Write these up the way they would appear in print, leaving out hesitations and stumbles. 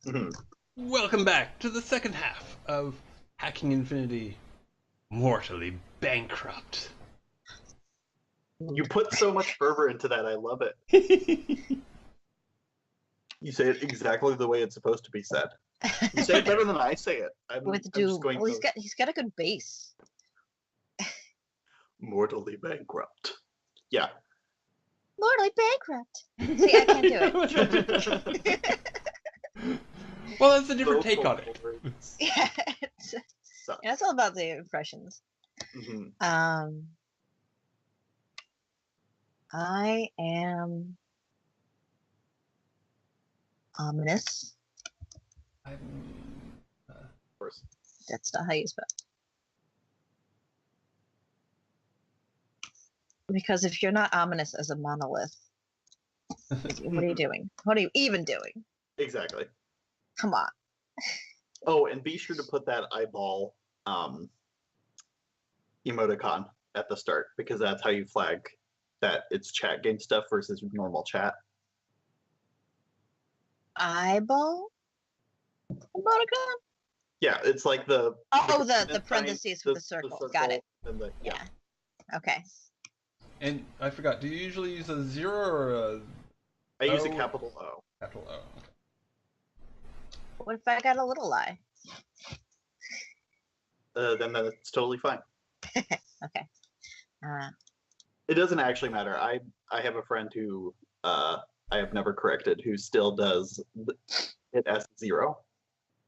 Mhm. Welcome back to the second half of Hacking Infinity Mortally Bankrupt. You put so much fervor into that. I love it. You say it exactly the way it's supposed to be said. You say it better than I say it. I'm With just Doom. going Well, to he's got a good base. mortally bankrupt. Yeah. Mortally bankrupt. See, I can't do it. Well, that's a different take on it. Yeah, it's all about the impressions. Mhm. I am ominous. Of course. That's not how you spell it. Because if you're not ominous as a monolith, what are you doing? What are you even doing? Exactly. Come on. Oh, and be sure to put that eyeball emoticon at the start, because that's how you flag that it's chat game stuff versus normal chat. Eyeball? Emoticon? Yeah, it's like the the parentheses with the circle. Got it. And Yeah. Okay. And I forgot, do you usually use a 0 or a... I use a O? capital O. Capital O, okay. What if I got a little eye? Then that's totally fine. Okay. It doesn't actually matter. I have a friend who I have never corrected who still does it as 0.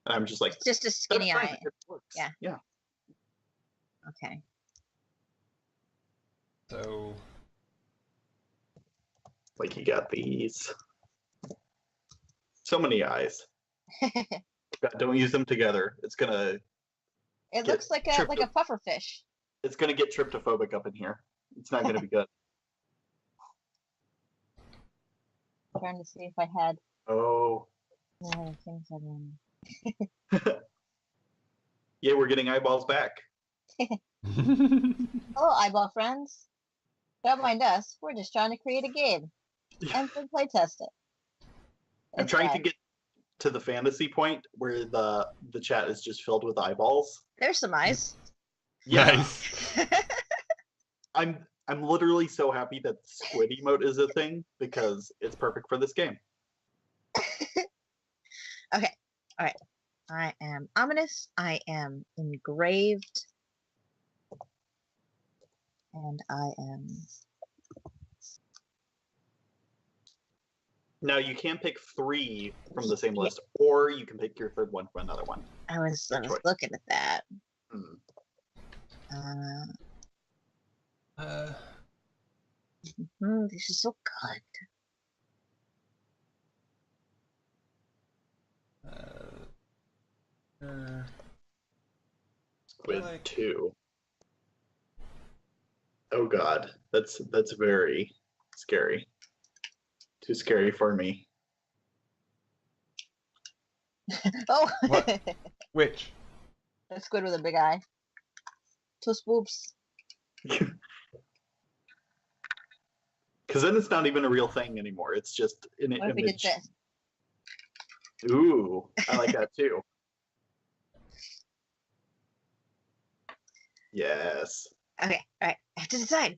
And I'm just like, It's just a skinny "That's fine, eye. it works." Yeah. Yeah. Okay. So... Like you got these. So many eyes. God, don't use them together. It's gonna It Get looks like a tripped. puffer fish. it's gonna get tryptophobic up in here. It's not gonna be good. I'm trying to see if I had Oh. things I want. Yeah, we're getting eyeballs back. Hello, eyeball friends. Don't mind us. We're just trying to create a game and then play test it. I'm trying to get to the fantasy point where the chat is just filled with eyeballs. There's some eyes. Yeah. Nice. I'm literally so happy that squid emote is a thing because it's perfect for this game. Okay. All right. I am ominous. I am engraved. And I am... Now you can pick 3 from the same list, or you can pick your third one from another one. I was choice. looking at that. Hmm. This is so good. Squid like... 2. Oh god, that's very scary. Too scary for me. Oh! What? Which? A squid with a big eye. 2 spoops. Because then it's not even a real thing anymore. It's just an What if we did image. this? Ooh, I like that too. Yes. Okay, alright. I have to decide.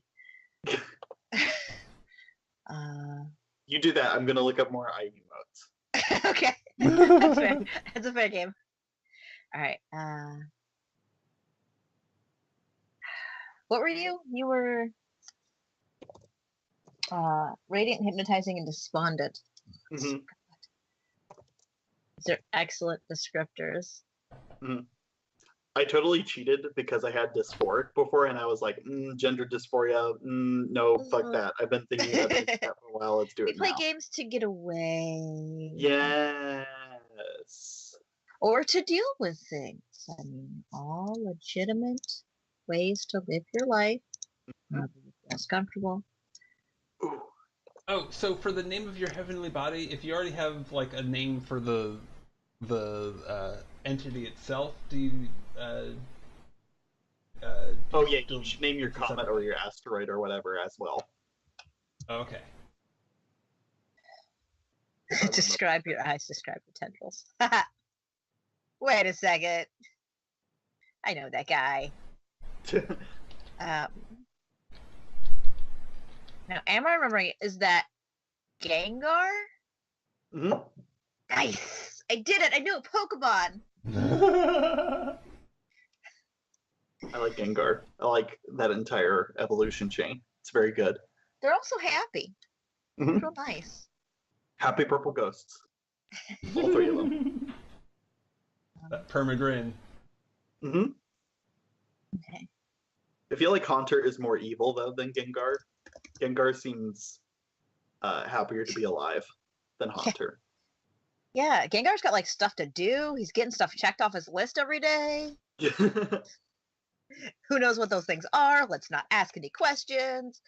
You do that. I'm gonna look up more eye emotes. Okay. That's fair. That's a fair game. Alright. What were you? You were radiant, hypnotizing, and despondent. Mm-hmm. These are excellent descriptors. Mm-hmm. I totally cheated because I had dysphoric before, and I was like, gender dysphoria. No, fuck that. I've been thinking about that for a while. Let's do it We play now. games to get away. Yes. Or to deal with things. I mean, all legitimate ways to live your life. Most comfortable. Ooh. Oh, so for the name of your heavenly body, if you already have like a name for the entity itself, do you? Oh yeah, you should name your comet or your asteroid or whatever as well. Okay. Describe your eyes. Describe your tendrils. Wait a second. I know that guy. Now, am I remembering? Is that Gengar? Mm-hmm. Nice! I did it! I knew a Pokemon! I like Gengar. I like that entire evolution chain. It's very good. They're also happy. Mm-hmm. Real nice. Happy purple ghosts. All three of them. That permagrin. Mm-hmm. Okay. I feel like Haunter is more evil, though, than Gengar. Gengar seems happier to be alive than Haunter. Yeah, Gengar's got like stuff to do. He's getting stuff checked off his list every day. Who knows what those things are? Let's not ask any questions.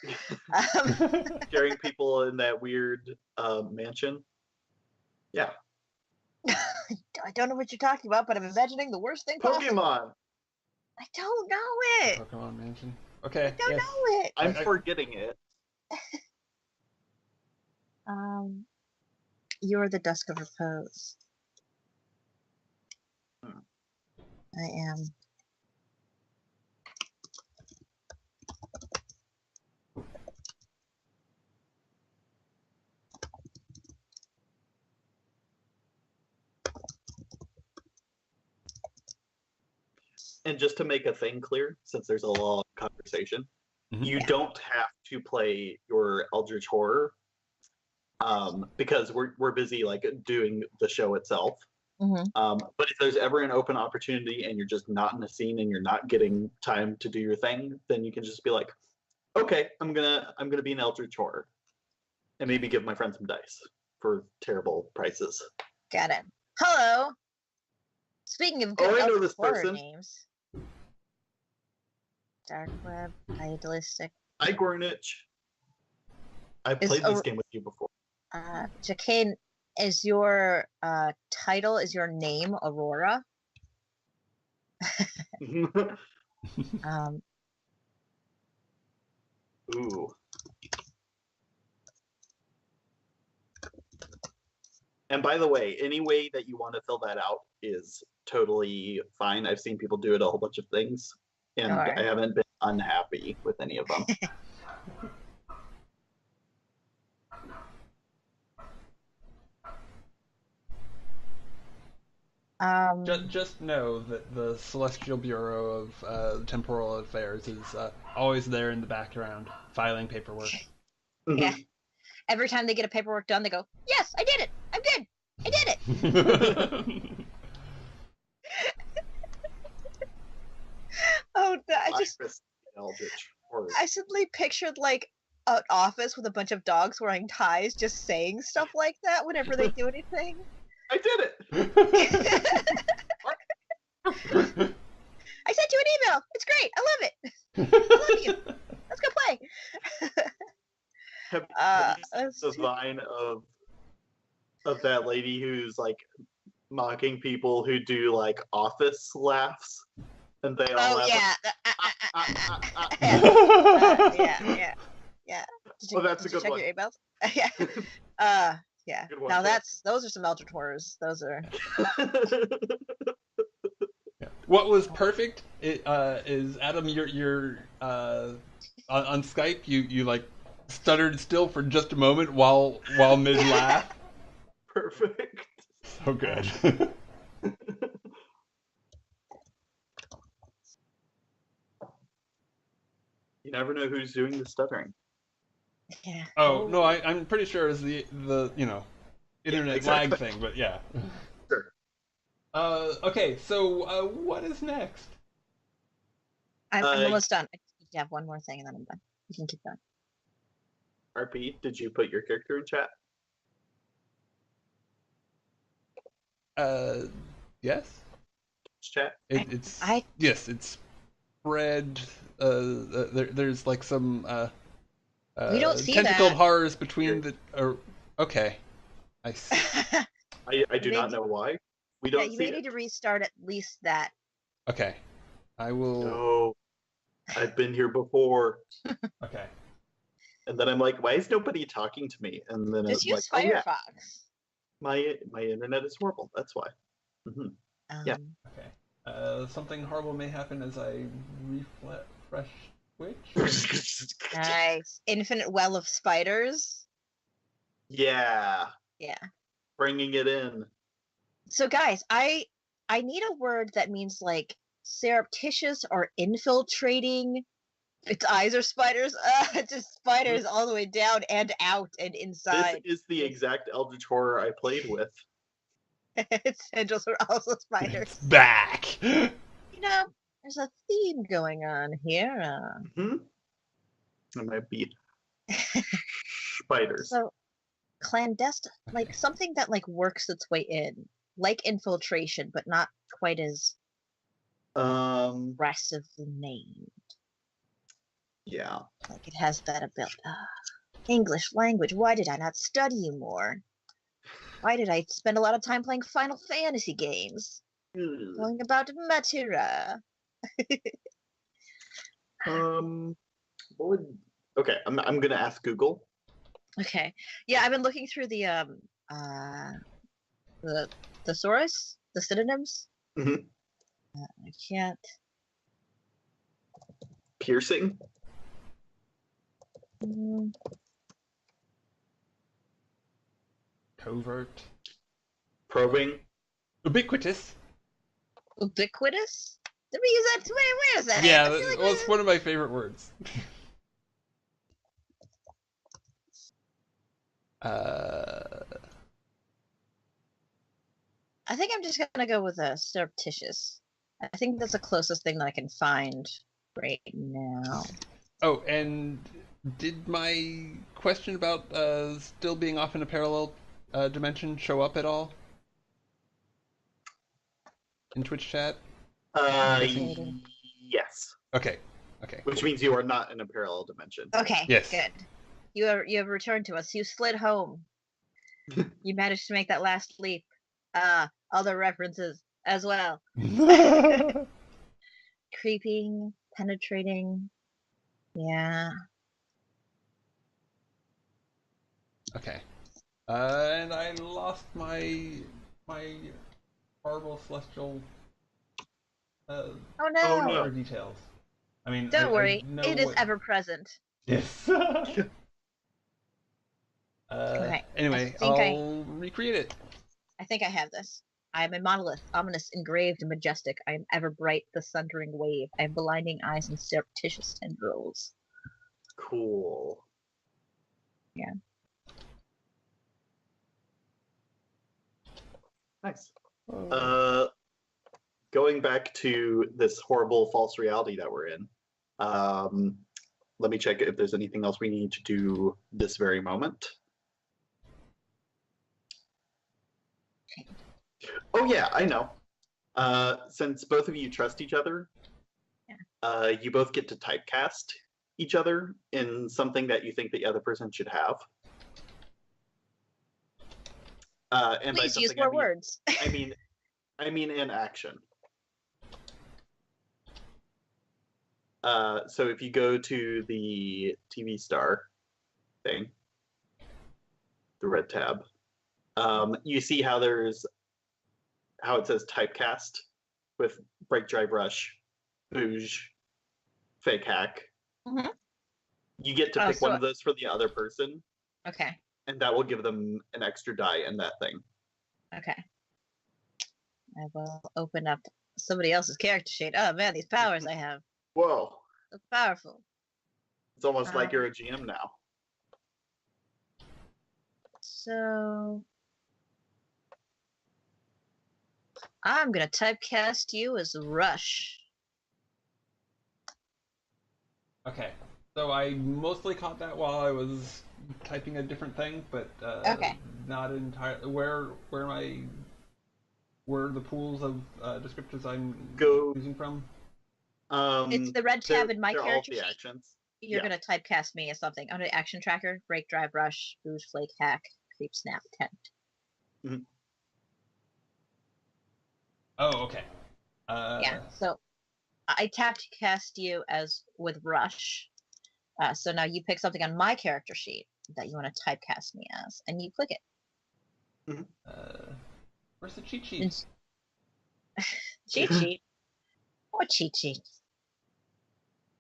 Scaring people in that weird mansion. Yeah. I don't know what you're talking about, but I'm imagining the worst thing possible. Pokemon. I don't know it. Pokemon Mansion. Okay. I don't know it. I'm forgetting it. You're the Dusk of Repose. I am. And just to make a thing clear, since there's a lot of conversation, you don't have to play your Eldritch Horror because we're busy like doing the show itself. But if there's ever an open opportunity and you're just not in a scene and you're not getting time to do your thing, then you can just be like, okay, I'm gonna be an Eldritch Horror, and maybe give my friend some dice for terrible prices. Got it. Hello. Speaking of good I know this horror person. names. Dark Web, Idealistic. Hi, Gornich. I've played this game with you before. Jacane, is your title, is your name Aurora? Ooh. And by the way, any way that you want to fill that out is totally fine. I've seen people do it a whole bunch of things, and I haven't been unhappy with any of them. Just know that the Celestial Bureau of Temporal Affairs is always there in the background, filing paperwork. Yeah. Every time they get a paperwork done, they go, "Yes, I did it. I'm good. I did it." Oh, I suddenly pictured like an office with a bunch of dogs wearing ties, just saying stuff like that whenever they do anything. I did it. I sent you an email. It's great. I love it. I love you. Let's go play. Have you seen the vine of that lady who's like mocking people who do like office laughs, and they all laugh. Yeah. Well, that's a good one. Check your emails. Yeah. Now those are some Eldritch Horrors. Those are. What was perfect is Adam, you're on Skype. You like stuttered still for just a moment while mid laugh. Perfect. So good. You never know who's doing the stuttering. Yeah. Oh no, I'm pretty sure it's the internet lag thing, but yeah. Sure. Okay, so what is next? I'm almost done. I just need to have one more thing and then I'm done. You can keep going. RP, did you put your character in chat? Yes. Chat. Yes, it's spread. There's like some we don't see tentacled that. horrors between the. Okay, I see. I do not know why. We don't. You may need to restart at least that. Okay, I will. No, I've been here before. Okay. And then I'm like, why is nobody talking to me? And then Just it's use like, Firefox. My internet is horrible. That's why. Mm-hmm. Yeah. Okay. Something horrible may happen as I refresh Twitch. Nice. Infinite well of spiders. Yeah. Yeah. Bringing it in. So guys, I need a word that means like surreptitious or infiltrating. Its eyes are spiders. Just spiders all the way down and out and inside. This is the exact Eldritch Horror I played with. Its tendrils are also spiders. It's back. You know, there's a theme going on here. It might be spiders. So clandestine, like something that like works its way in, like infiltration, but not quite as aggressively named. Yeah. Like it has that ability. English language. Why did I not study you more? Why did I spend a lot of time playing Final Fantasy games? Going about Matera. What would? Okay, I'm gonna ask Google. Okay. Yeah, I've been looking through the thesaurus, the synonyms. Mm-hmm. I can't. Piercing. Covert. Probing. Ubiquitous. Ubiquitous? Did we use that? Wait a second. Yeah, like well, it's one of my favorite words. I think I'm just gonna go with a surreptitious. I think that's the closest thing that I can find right now. Oh, and did my question about still being off in a parallel dimension show up at all in Twitch chat? Yes. Okay. Which means you are not in a parallel dimension. Okay. Yes. Good. You have returned to us. You slid home. You managed to make that last leap. Other references as well. Creeping, penetrating. Yeah. Okay. And I lost my horrible celestial. Oh no! Details. I mean, don't worry. I it is ever present. Yes. Okay. Anyway, I'll recreate it. I think I have this. I am a monolith, ominous, engraved, and majestic. I am ever bright, the sundering wave. I have blinding eyes and surreptitious tendrils. Cool. Yeah. Nice. Going back to this horrible false reality that we're in. Let me check if there's anything else we need to do this very moment. Oh yeah, I know. Since both of you trust each other, you both get to typecast each other in something that you think the other person should have. And please use more words. I mean in action. So if you go to the TV star thing, the red tab, you see how it says typecast with break, drive, rush, booge, fake hack. Mm-hmm. You get to pick one of those for the other person. Okay. And that will give them an extra die in that thing. Okay. I will open up somebody else's character sheet. Oh man, these powers I have. Whoa. So powerful. It's almost like you're a GM now. So I'm gonna typecast you as Rush. Okay. So I mostly caught that while I was typing a different thing, but not entirely. Where are the pools of descriptors I'm using from? It's the red tab in my character sheet. Actions. You're gonna typecast me as something under action tracker: break, drive, rush, booge, flake, hack, creep, snap, tempt. Mm-hmm. Oh, okay. Yeah. So I typecast you as with rush. So now you pick something on my character sheet that you want to typecast me as, and you click it. Mhm. Where's the cheat sheet? Cheat sheet? What cheat sheet?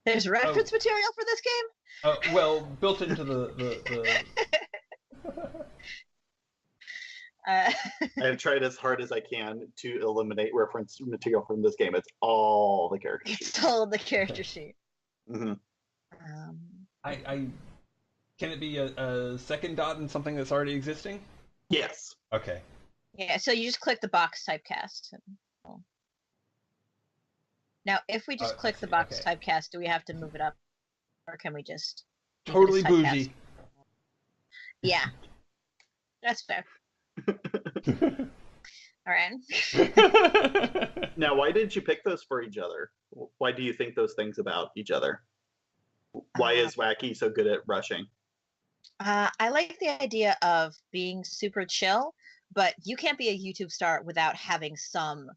There's reference material for this game? Well, built into the I have tried as hard as I can to eliminate reference material from this game. It's all the character sheet. It's all the character sheet. Mm-hmm. Can it be a second dot in something that's already existing? Yes. Okay. Yeah, so you just click the box typecast. Now, if we just click the box typecast, do we have to move it up? Or can we just... Totally bougie. Yeah. That's fair. Alright. Now, why did you pick those for each other? Why do you think those things about each other? Why is Wacky so good at rushing? I like the idea of being super chill, but you can't be a YouTube star without having some,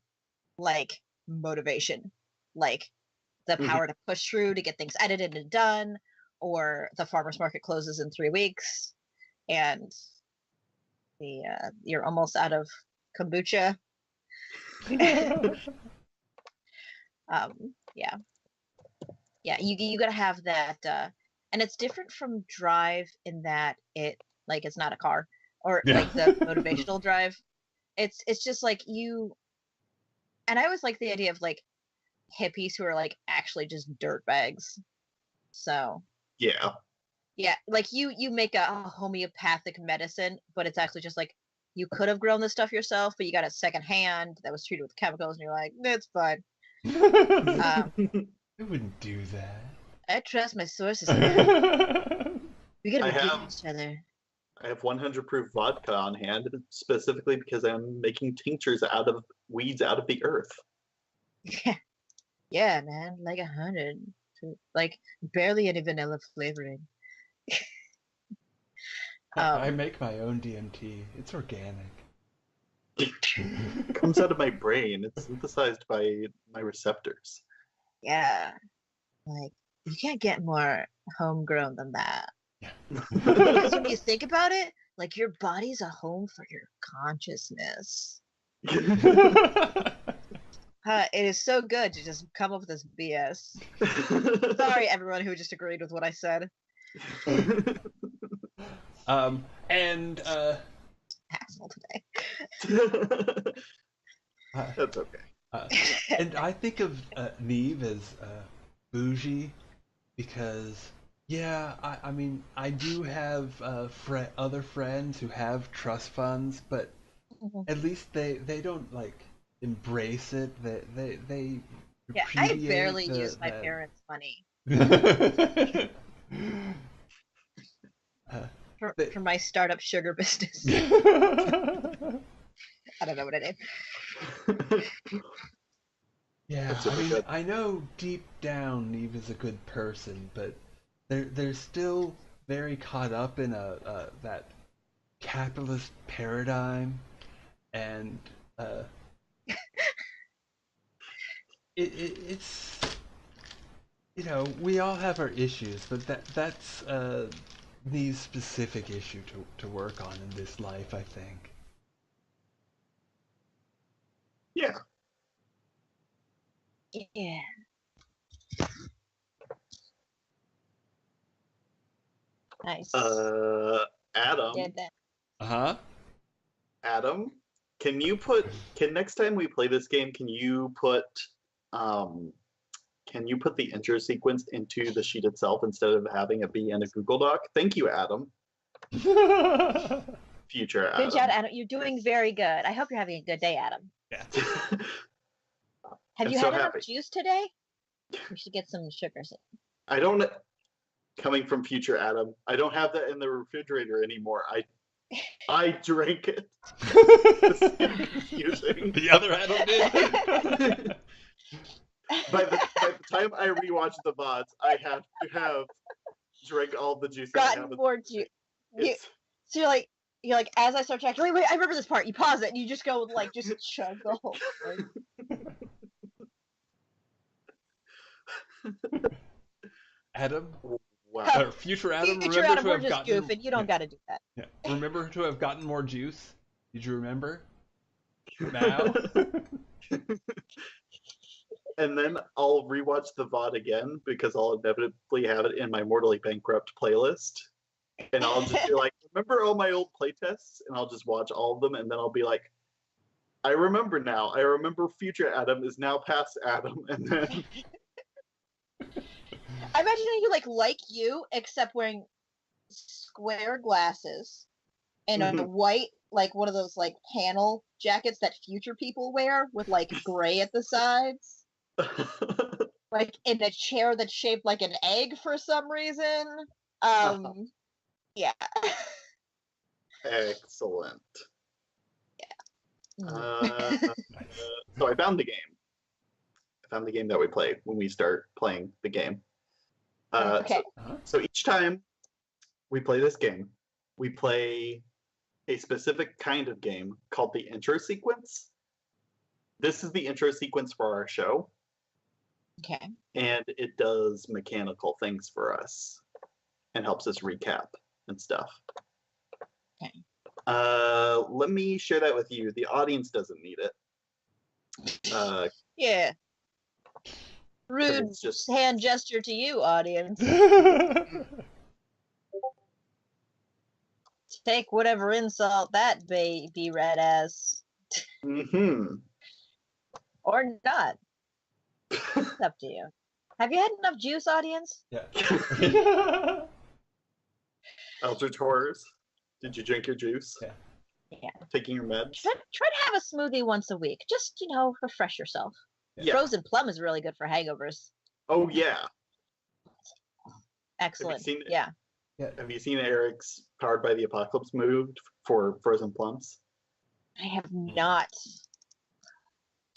like, motivation. Like, the power to push through to get things edited and done, or the farmer's market closes in 3 weeks, and you're almost out of kombucha. Yeah, you gotta have that, and it's different from Drive in that it's not a car, or like the motivational Drive. It's just like you, and I always like the idea of like hippies who are like actually just dirtbags. So yeah, like you make a homeopathic medicine, but it's actually just like you could have grown this stuff yourself, but you got it secondhand that was treated with chemicals, and you're like, it's fine. I wouldn't do that. I trust my sources. We gotta be each other. I have 100 proof vodka on hand, specifically because I'm making tinctures out of weeds out of the earth. Yeah, man, like 100, like barely any vanilla flavoring. I make my own DMT. It's organic. It comes out of my brain. It's synthesized by my receptors. Yeah, like you can't get more homegrown than that. Yeah. Because when you think about it, like your body's a home for your consciousness. It is so good to just come up with this BS. Sorry, everyone who just agreed with what I said. Asshole today. That's okay. And I think of Neve as bougie because, I mean, I do have other friends who have trust funds, but at least they don't like embrace it. They yeah, I barely use my parents' money. For my startup sugar business. I don't know what it is. Yeah, I mean, I know deep down Neve is a good person, but they're still very caught up in that capitalist paradigm, and it's we all have our issues, but that's Neve's specific issue to work on in this life, I think. Yeah. Yeah. Nice. Adam. Did that. Adam, can next time we play this game, can you put the intro sequence into the sheet itself instead of having it be in a Google Doc? Thank you, Adam. Future Adam. Good job, Adam. You're doing very good. I hope you're having a good day, Adam. Yeah. Have you had enough juice today? We should get some sugars in. Coming from future Adam, I don't have that in the refrigerator anymore. I drank it. It's confusing. The other Adam did. By the time I rewatch the VODs, I have to have drank all the juice. Gotten more juice. So you're like, as I start checking, wait, I remember this part. You pause it and you just go like, just chug the whole thing. Adam? Wow. Future Adam, future Adam, we're just goofing. You don't got to do that. Yeah. Remember to have gotten more juice? Did you remember? Now? And then I'll rewatch the VOD again because I'll inevitably have it in my Mortally Bankrupt playlist. And I'll just be like, remember all my old playtests? And I'll just watch all of them, and then I'll be like, I remember now. I remember future Adam is now past Adam, and then I imagine you like you, except wearing square glasses and a white, like one of those like panel jackets that future people wear with like gray at the sides. Like in a chair that's shaped like an egg for some reason. Yeah. Excellent. Yeah. So I found the game. I found the game that we play when we start playing the game. Okay. So each time we play this game, we play a specific kind of game called the intro sequence. This is the intro sequence for our show. Okay. And it does mechanical things for us and helps us recap and stuff. Okay. Let me share that with you. The audience doesn't need it. Yeah. Rude just... hand gesture to you, audience. Take whatever insult that may be read as. Mm-hmm. Or not. It's up to you. Have you had enough juice, audience? Yeah. Eldritch Horrors. Did you drink your juice? Yeah. Yeah. Taking your meds? Try to have a smoothie once a week. Just, refresh yourself. Yeah. Frozen plum is really good for hangovers. Oh, yeah. Excellent. Have you seen it? Yeah. Have you seen Eric's Powered by the Apocalypse move for Frozen Plums? I have not.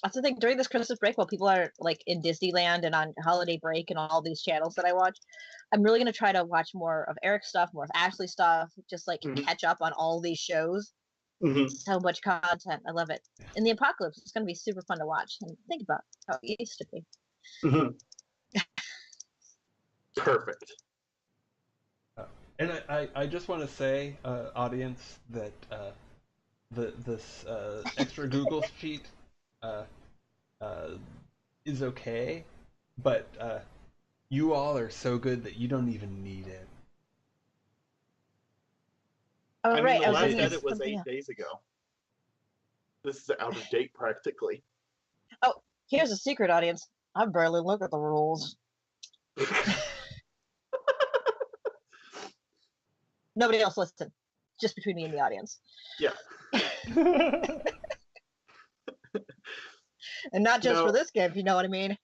That's the thing. During this Christmas break, while people are like in Disneyland and on holiday break and all these channels that I watch, I'm really going to try to watch more of Eric's stuff, more of Ashley's stuff, just like catch up on all these shows. So much content. I love it. In the Apocalypse, it's going to be super fun to watch and think about how it used to be. Perfect. And I just want to say, audience, that this extra Google sheet is okay, but you all are so good that you don't even need it. Oh, I right. mean, the last I edit was 8 days ago. This is out of date, practically. Oh, here's a secret, audience. I barely look at the rules. Nobody else listen. Just between me and the audience. Yeah. And not just for this game, if you know what I mean.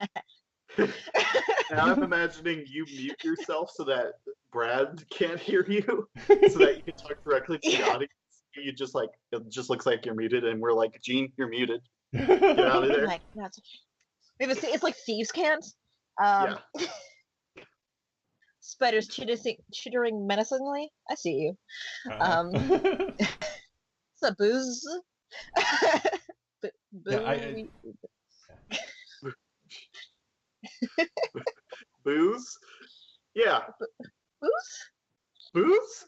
Now I'm imagining you mute yourself so that Brad can't hear you, so that you can talk directly to the audience. You just like, it just looks like you're muted, and we're like, Gene, you're muted. Get out of there. Like, maybe it's like thieves' can't. Yeah. Spiders chittering menacingly. I see you. What's up, booze? Booze? Yeah. Booze? Booze?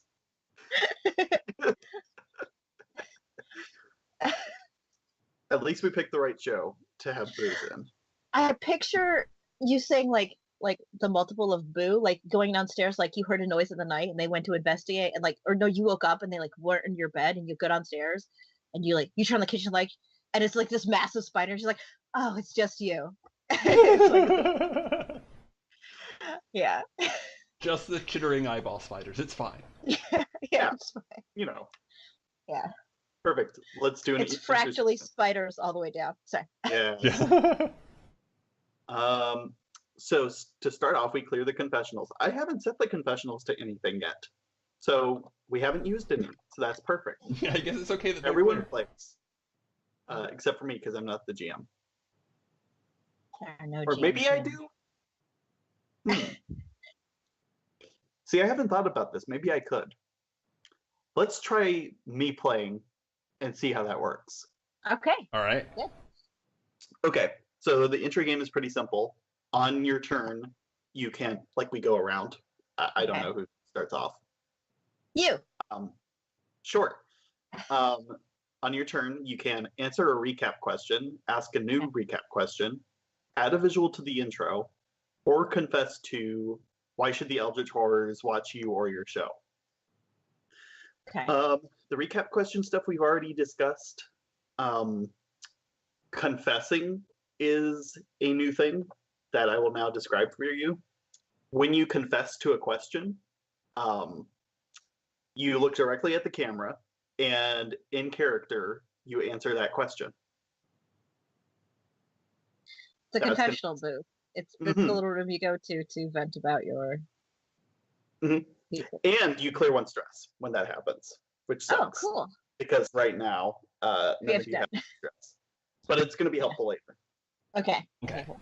At least we picked the right show to have booze in. I picture you saying like the multiple of boo, like going downstairs, like you heard a noise in the night and they went to investigate, and like, or no, you woke up and they like weren't in your bed and you go downstairs and you turn on the kitchen light and it's like this massive spider and she's like, oh, it's just you. Like, yeah. Just the chittering eyeball spiders. It's fine. Yeah, it's fine. Yeah. Perfect. Let's do an. It's fractally spiders all the way down. Sorry. Yeah. So to start off, we clear the confessionals. I haven't set the confessionals to anything yet, so we haven't used any. So that's perfect. Yeah, I guess it's okay that everyone plays, except for me because I'm not the GM. Or maybe I do. See, I haven't thought about this. Maybe I could. Let's try me playing and see how that works. Okay. All right. Yeah. Okay. So the intro game is pretty simple. On your turn, you can, like, we go around. I don't know who starts off. You. Sure. on your turn, you can answer a recap question, ask a new recap question, add a visual to the intro, or confess to why should the Eldritch Horrors watch you or your show. Okay. The recap question stuff we've already discussed. Confessing is a new thing that I will now describe for you. When you confess to a question, you look directly at the camera, and in character, you answer that question. The confessional booth. It's the little room you go to vent about your people. And you clear 1 stress when that happens, which sucks. Oh, cool. Because right now, none of you have stress. But it's going to be helpful later. Okay. Cool.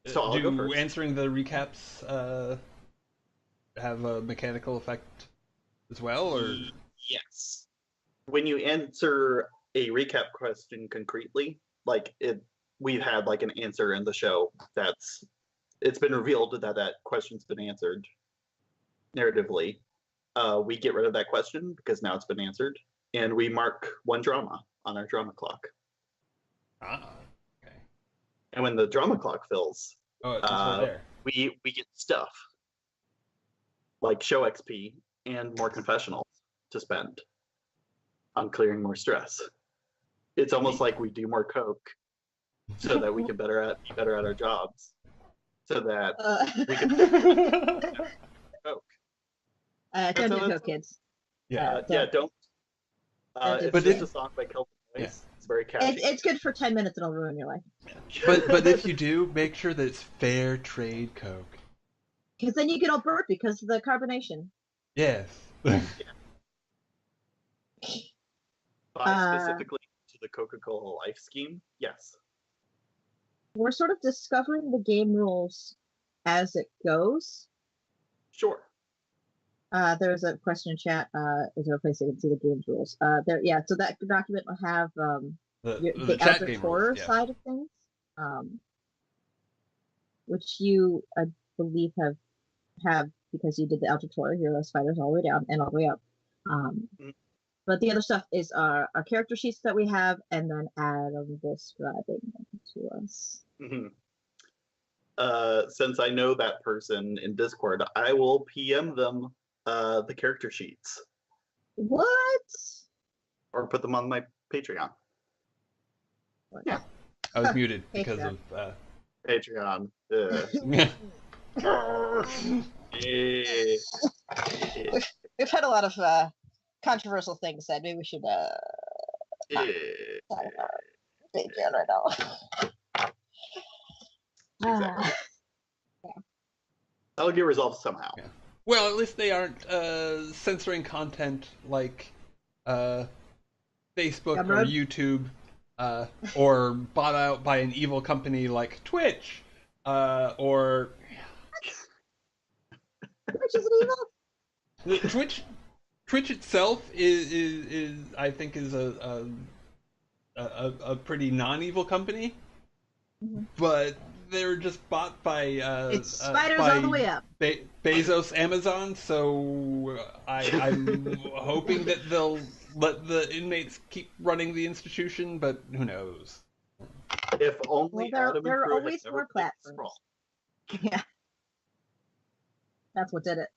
So I'll go first. Answering the recaps have a mechanical effect as well, or? Yes. When you answer a recap question concretely, we've had an answer in the show it's been revealed that question's been answered narratively. We get rid of that question because now it's been answered, and we mark 1 drama on our drama clock. Okay. And when the drama clock fills, there. we get stuff like show XP and more confessionals to spend on clearing more stress. It's almost like we do more coke so that we can be better at our jobs, so that we can coke. Don't do coke, kids. Don't. It's just a song by Kelvin Boyce. Yeah. It's very catchy. It's good for 10 minutes. It'll ruin your life. But if you do, make sure that it's fair trade coke. Because then you get all burnt because of the carbonation. Yes. Specifically to the Coca-Cola Life scheme, yes. We're sort of discovering the game rules as it goes. Sure. There's a question in chat. Is there a place you can see the games rules? So that document will have the Eldritch Horror side of things, which you, I believe, have because you did the Eldritch Horror, Hero Spiders all the way down and all the way up. But the other stuff is our character sheets that we have, and then Adam describing them to us. Since I know that person in Discord, I will PM them the character sheets. What? Or put them on my Patreon. Yeah. I was muted because of Patreon. We've had a lot of controversial things said. Maybe we should talk about Patreon right now. Exactly. That'll get resolved somehow. Yeah. Well, at least they aren't censoring content like Facebook or YouTube, or bought out by an evil company like Twitch, or Twitch isn't evil. Twitch itself is I think is a pretty non-evil company, but they're just bought by it's spiders all the way up. Bezos Amazon, so I'm hoping that they'll let the inmates keep running the institution, but who knows? If only Adam there and are Crew always had more never platforms. Yeah, that's what did it.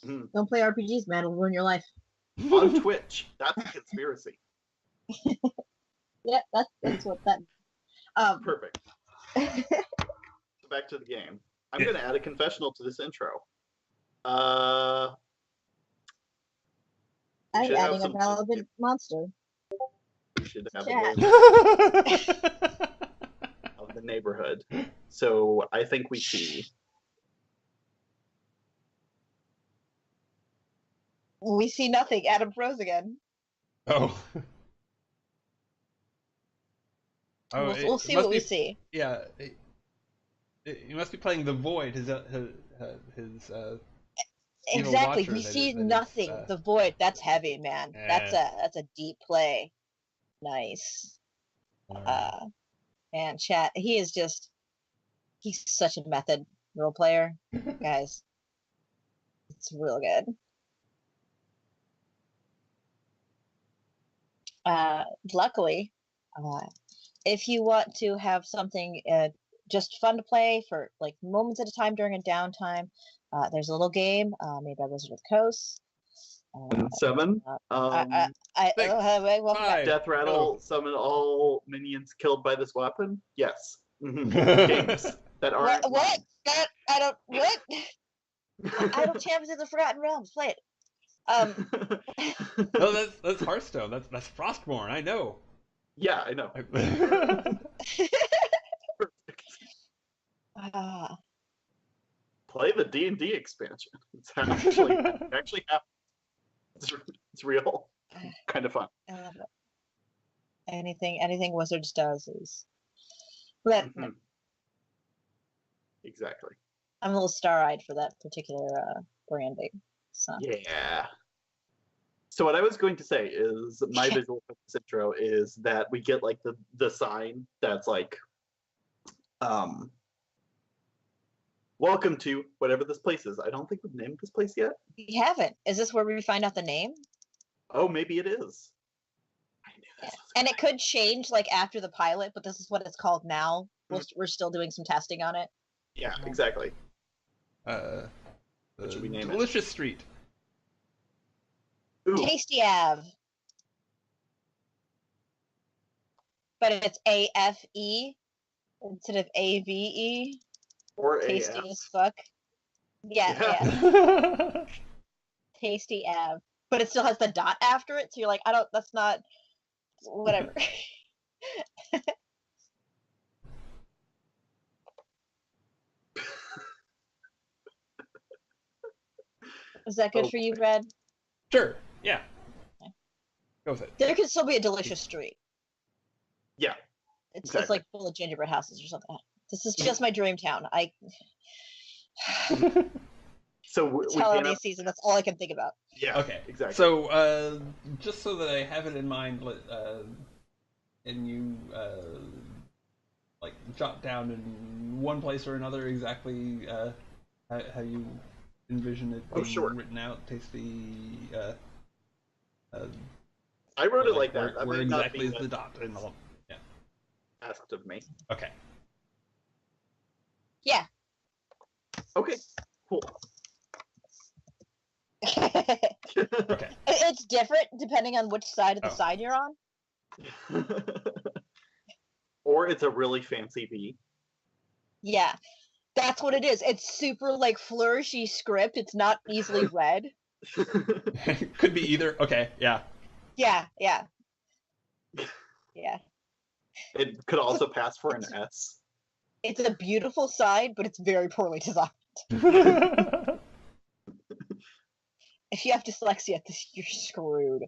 Mm. Don't play RPGs, man. It'll ruin your life. On Twitch, that's a conspiracy. Yeah, that's what that. Perfect. So back to the game. I'm going to add a confessional to this intro. I'm adding a relevant monster. We should have a of the neighborhood. So I think we see. We see nothing. Adam froze again. Oh. We'll see what we see. Yeah. You must be playing The Void, his exactly. We see nothing. The Void. That's heavy, man. Yeah. That's a deep play. Nice. Man, chat. He's such a method role player, guys. It's real good. Luckily, if you want to have something just fun to play for like moments at a time during a downtime, there's a little game made by Wizard of the Coast. 7. Welcome back. Death rattle. Summon all minions killed by this weapon. Yes. Games that aren't. What? That I don't. What? Idle Champions of the Forgotten Realms. Play it. No, that's Hearthstone. That's Frostborn. I know. Yeah, I know. Play the D&D expansion. It's actually happens. It's real. Kind of fun. Anything Wizards does is. But exactly. I'm a little star-eyed for that particular branding. So. Yeah. So what I was going to say is my visual for this intro is that we get like the sign that's like, welcome to whatever this place is. I don't think we've named this place yet. We haven't. Is this where we find out the name? Oh, maybe it is. I knew this. And it could change like after the pilot, but this is what it's called now. We're still doing some testing on it. Yeah, exactly. What should we name it? Delicious Street. Ooh. Tasty Ave. But it's AFE instead of AVE. Or Tasty AF. as fuck. Yeah. Tasty Ave. But it still has the dot after it, so you're like, that's not, whatever. Is that good for you, Brad? Sure. Yeah. Okay. Go with it. There could still be a delicious street. Yeah. It's like full of gingerbread houses or something. This is just my dream town. So it's holiday season. That's all I can think about. Yeah. Okay. Exactly. So just so that I have it in mind, and you like jot down in one place or another exactly how you envision it being written out. Tasty. I wrote it like that. Where exactly is the dot and all? Yeah. Asked of me. Okay. Yeah. Okay. Cool. Okay. It's different depending on which side of the sign you're on. Or it's a really fancy V. Yeah. That's what it is. It's super like flourishy script. It's not easily read. Could be either. Okay, yeah. Yeah. It could also pass for an S. It's a beautiful sign, but it's very poorly designed. If you have dyslexia, you're screwed.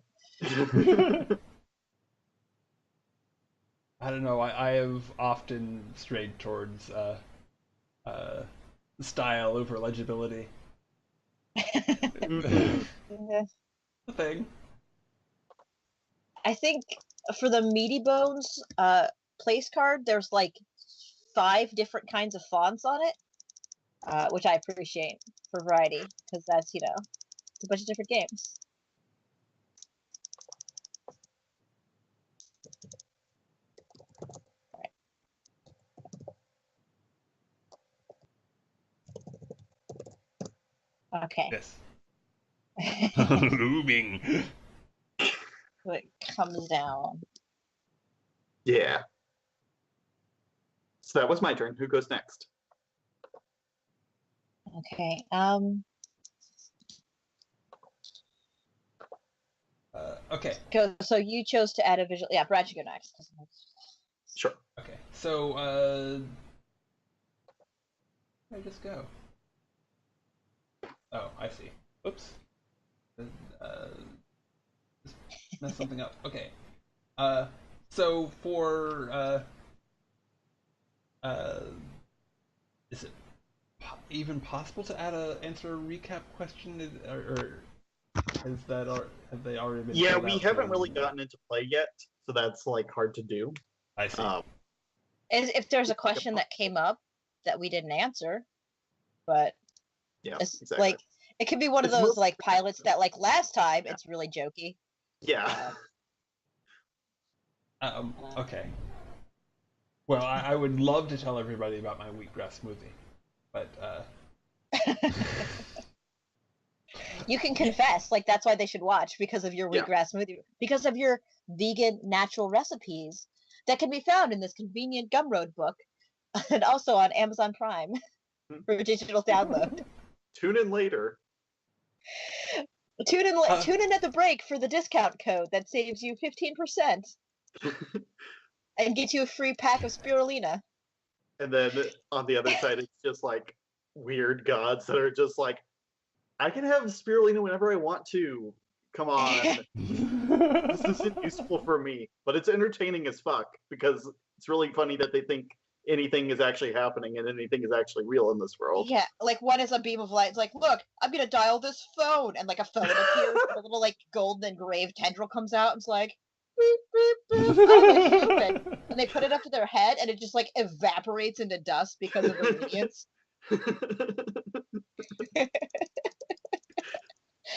I don't know. I have often strayed towards style over legibility. The thing. I think for the Meaty Bones place card, there's like 5 different kinds of fonts on it, which I appreciate for variety, because that's, it's a bunch of different games. Okay. Yes. Looming. So it comes down. Yeah. So that was my turn. Who goes next? Okay. Okay. So you chose to add a visual. Yeah, Brad should go next. Sure. Okay. So, where did I just go? Oh, I see. Oops. Just messed something up. Okay. So for is it even possible to answer a recap question, or have they already been? Yeah, we haven't really gotten into play yet, so that's like hard to do. I see. If there's a question that came up that we didn't answer, but yeah, it's exactly. like it could be one of those like pilots that like last time it's really jokey. Yeah. Okay. Well, I would love to tell everybody about my wheatgrass smoothie, but You can confess, like that's why they should watch, because of your Yeah. wheatgrass smoothie, because of your vegan natural recipes that can be found in this convenient Gumroad book, and also on Amazon Prime for digital download. Tune in later. Tune in at the break for the discount code that saves you 15% and gets you a free pack of spirulina. And then on the other side, it's just like weird gods that are just like, I can have spirulina whenever I want to. Come on. This isn't useful for me, but it's entertaining as fuck because it's really funny that they think anything is actually happening and anything is actually real in this world. Yeah, like one is a beam of light. It's like, look, I'm gonna dial this phone, and like a phone appears, and a little like golden engraved tendril comes out, and it's like, beep, beep, beep. Oh, they're human. And they put it up to their head, and it just like evaporates into dust because of the radiance.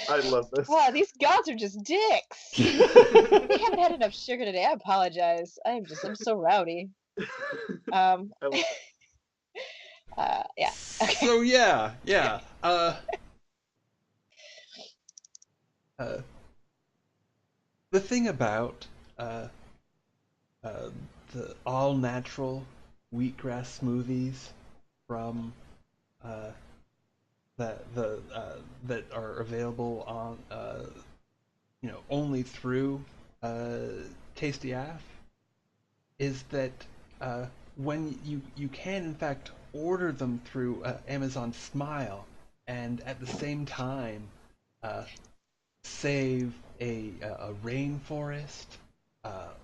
I love this. Wow, these gods are just dicks. We haven't had enough sugar today. I apologize. I'm so rowdy. I love Yeah. Okay. So yeah. The thing about the all natural wheatgrass smoothies from that are available on only through Tasty Af is that when you can in fact order them through Amazon Smile and at the same time save a rainforest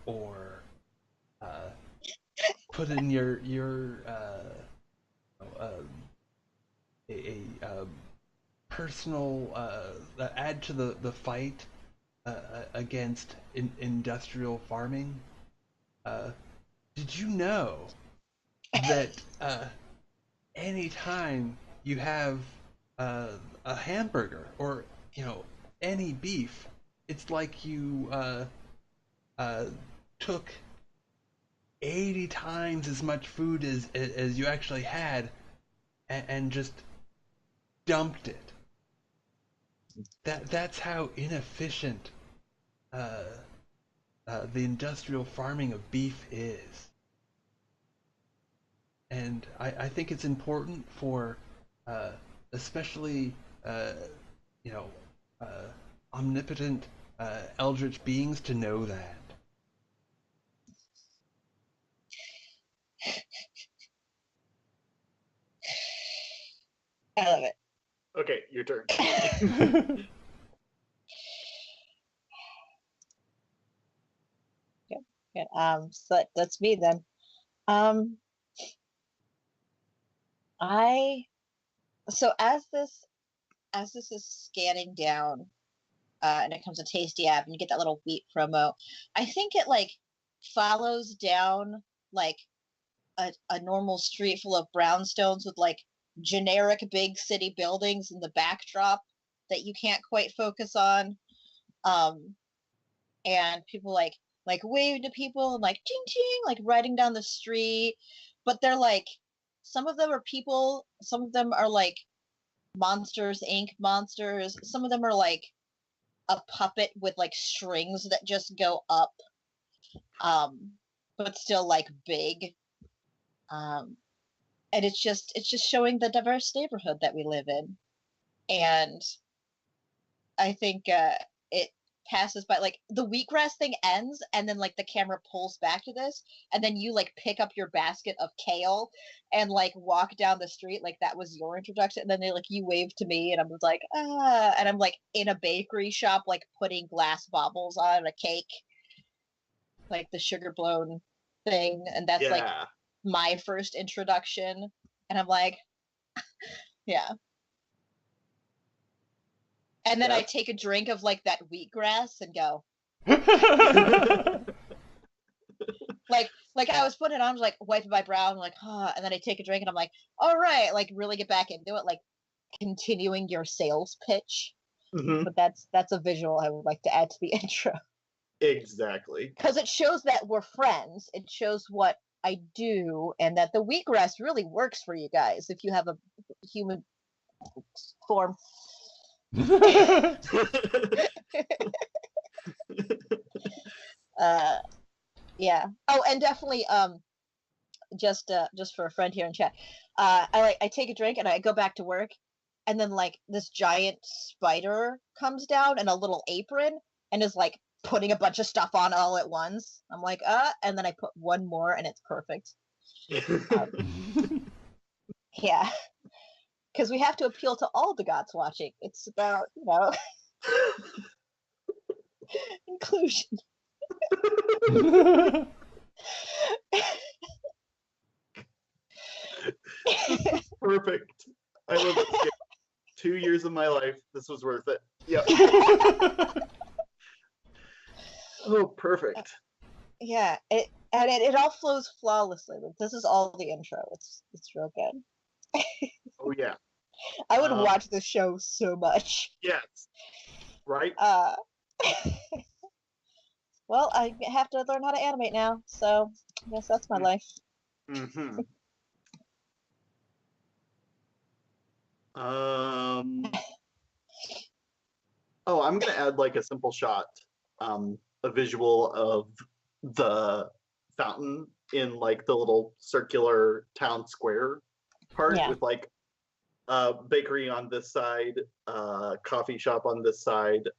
or put in your a personal add to the fight against industrial farming. Did you know that anytime you have a hamburger or any beef, it's like you took 80 times as much food as you actually had and just dumped it. That's how inefficient the industrial farming of beef is. And I think it's important for especially omnipotent eldritch beings to know that. I love it. Okay, your turn. Yeah. So that's me then. So as this is scanning down, and it comes to Tasty App, and you get that little wheat promo. I think it like follows down like a normal street full of brownstones with like generic big city buildings in the backdrop that you can't quite focus on. And people like wave to people and like ching ching, like riding down the street. But they're like, some of them are people, some of them are like Monsters Inc. monsters, some of them are like a puppet with like strings that just go up, but still like big. And it's just showing the diverse neighborhood that we live in. And I think it passes by, like the wheatgrass thing ends and then like the camera pulls back to this and then you like pick up your basket of kale and like walk down the street like that was your introduction, and then they like you wave to me and I'm like and I'm like in a bakery shop like putting glass baubles on a cake, like the sugar blown thing, and that's like my first introduction, and I'm like yeah. And then I take a drink of like that wheatgrass and go. like I was putting it on, I was like wiping my brow, and like, and then I take a drink and I'm like, all right, like really get back into it, like continuing your sales pitch. Mm-hmm. But that's a visual I would like to add to the intro. Exactly. Because it shows that we're friends. It shows what I do, and that the wheatgrass really works for you guys if you have a human form. Yeah. Oh, and definitely just for a friend here in chat, I take a drink and I go back to work, and then like this giant spider comes down in a little apron and is like putting a bunch of stuff on all at once. I'm like, and then I put one more and it's perfect. Yeah, because we have to appeal to all the gods watching. It's about, inclusion. Perfect. I love it. 2 years of my life. This was worth it. Yep. Oh, perfect. Yeah, it all flows flawlessly. Like, this is all the intro. It's real good. Oh yeah. I would watch this show so much. Yes. Right? Well, I have to learn how to animate now, so I guess that's my life. Mm-hmm. Oh, I'm gonna add like a simple shot, a visual of the fountain in like the little circular town square part, with like a bakery on this side, coffee shop on this side,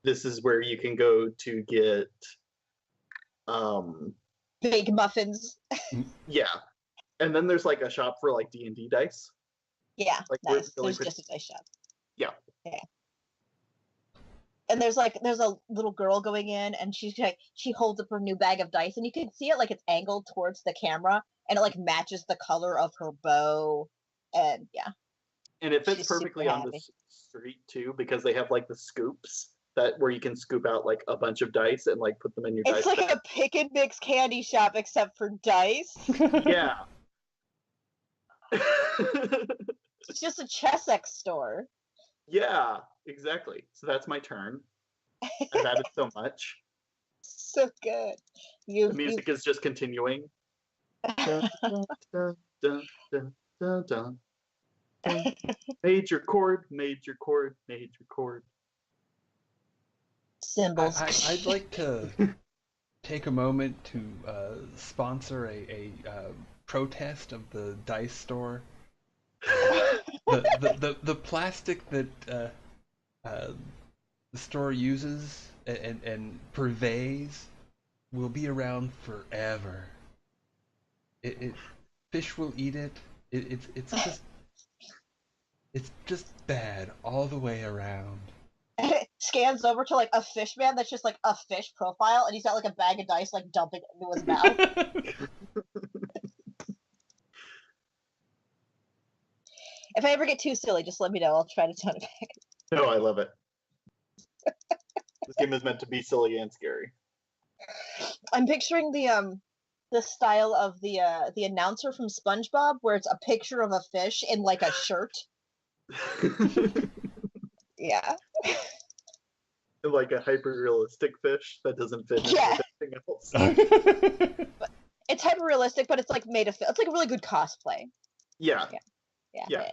this is where you can go to get big muffins. Yeah. And then there's like a shop for like D&D dice. Yeah, like nice. There's just a dice shop. Yeah. And there's a little girl going in, and she holds up her new bag of dice, and you can see it like it's angled towards the camera, and it like matches the color of her bow, and yeah. And it fits perfectly on the street too, because they have like the scoops where you can scoop out like a bunch of dice and like put them in your dice. It's like a pick and mix candy shop except for dice. Yeah. It's just a Chessex store. Yeah, exactly. So that's my turn. I've added so much. So good. The music is just continuing. Dun, dun, dun, dun, dun, dun, dun. Major chord, major chord, major chord. Symbols. I'd like to take a moment to sponsor a protest of the dice store. The plastic that the store uses and purveys will be around forever. Fish will eat it. It's just bad all the way around. It scans over to like a fish man that's just like a fish profile, and he's got like a bag of dice like dumping into his mouth. If I ever get too silly, just let me know. I'll try to tone it back. No, I love it. This game is meant to be silly and scary. I'm picturing the style of the announcer from SpongeBob, where it's a picture of a fish in like a shirt. Yeah. Like a hyper-realistic fish that doesn't fit into anything else. It's hyper-realistic, but it's like made of. It's like a really good cosplay. Yeah. Yeah.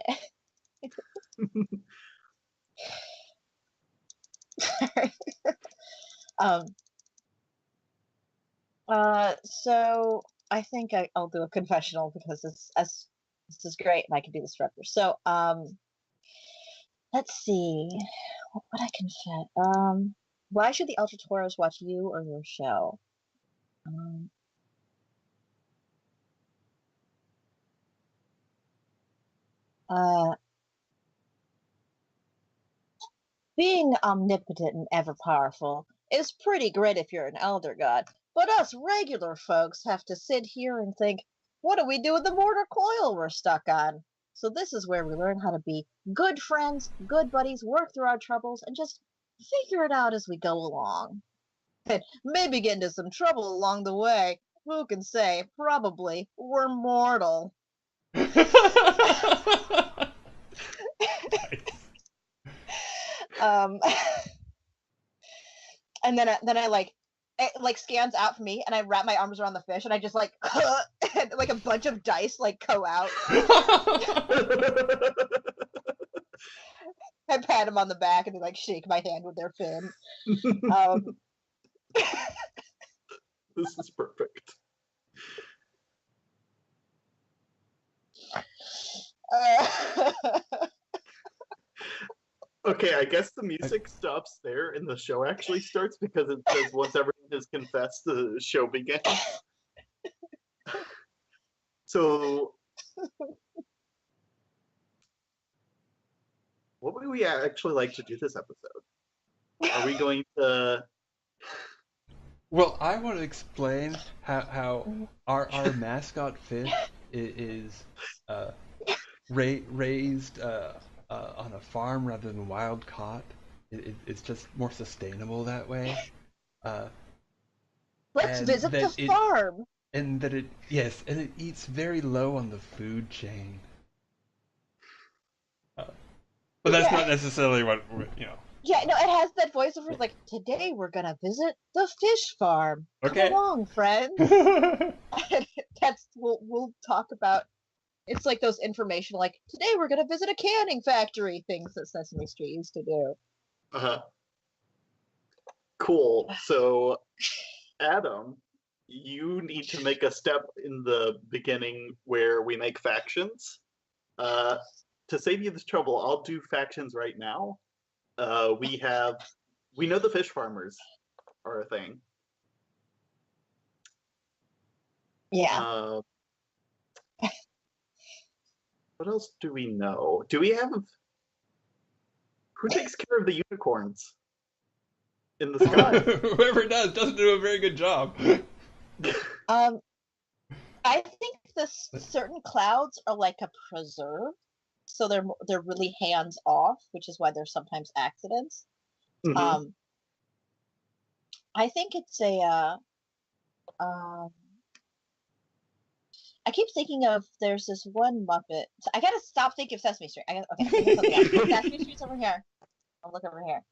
So I think I'll do a confessional because this is great and I can do this forever. So let's see, what would I confess? Why should the Ultra Tauros watch you or your show? Being omnipotent and ever powerful is pretty great if you're an elder god, but us regular folks have to sit here and think, what do we do with the mortar coil we're stuck on? So this is where we learn how to be good friends, good buddies, work through our troubles, and just figure it out as we go along. And maybe get into some trouble along the way. Who can say? Probably. We're mortal. Um, and then I like it like scans out for me, and I wrap my arms around the fish, and I just like and, like a bunch of dice like go out. I pat him on the back, and they like shake my hand with their fin. This is perfect. Okay, I guess the music stops there and the show actually starts because it says once everyone has confessed, the show begins. So, what would we actually like to do this episode? Are we going to... Well, I want to explain how our mascot fish is raised on a farm rather than wild caught. It's just more sustainable that way. Let's visit the farm. And that it eats very low on the food chain. But that's not necessarily what you know. Yeah, no, it has that voiceover like, today we're gonna visit the fish farm. Okay. Come along, friends. We'll talk about. It's like those information, like, today we're gonna visit a canning factory, things that Sesame Street used to do. Cool. So, Adam, you need to make a step in the beginning where we make factions. To save you this trouble, I'll do factions right now. We know the fish farmers are a thing. Yeah. What else do we know? Do we have... Who takes care of the unicorns in the sky? Whoever doesn't do a very good job. I think certain clouds are like a preserve, so they're really hands off, which is why there's sometimes accidents. Mm-hmm. I think it's a. I keep thinking of there's this one Muppet. So I gotta stop thinking of Sesame Street. Sesame Street's over here. I'll look over here.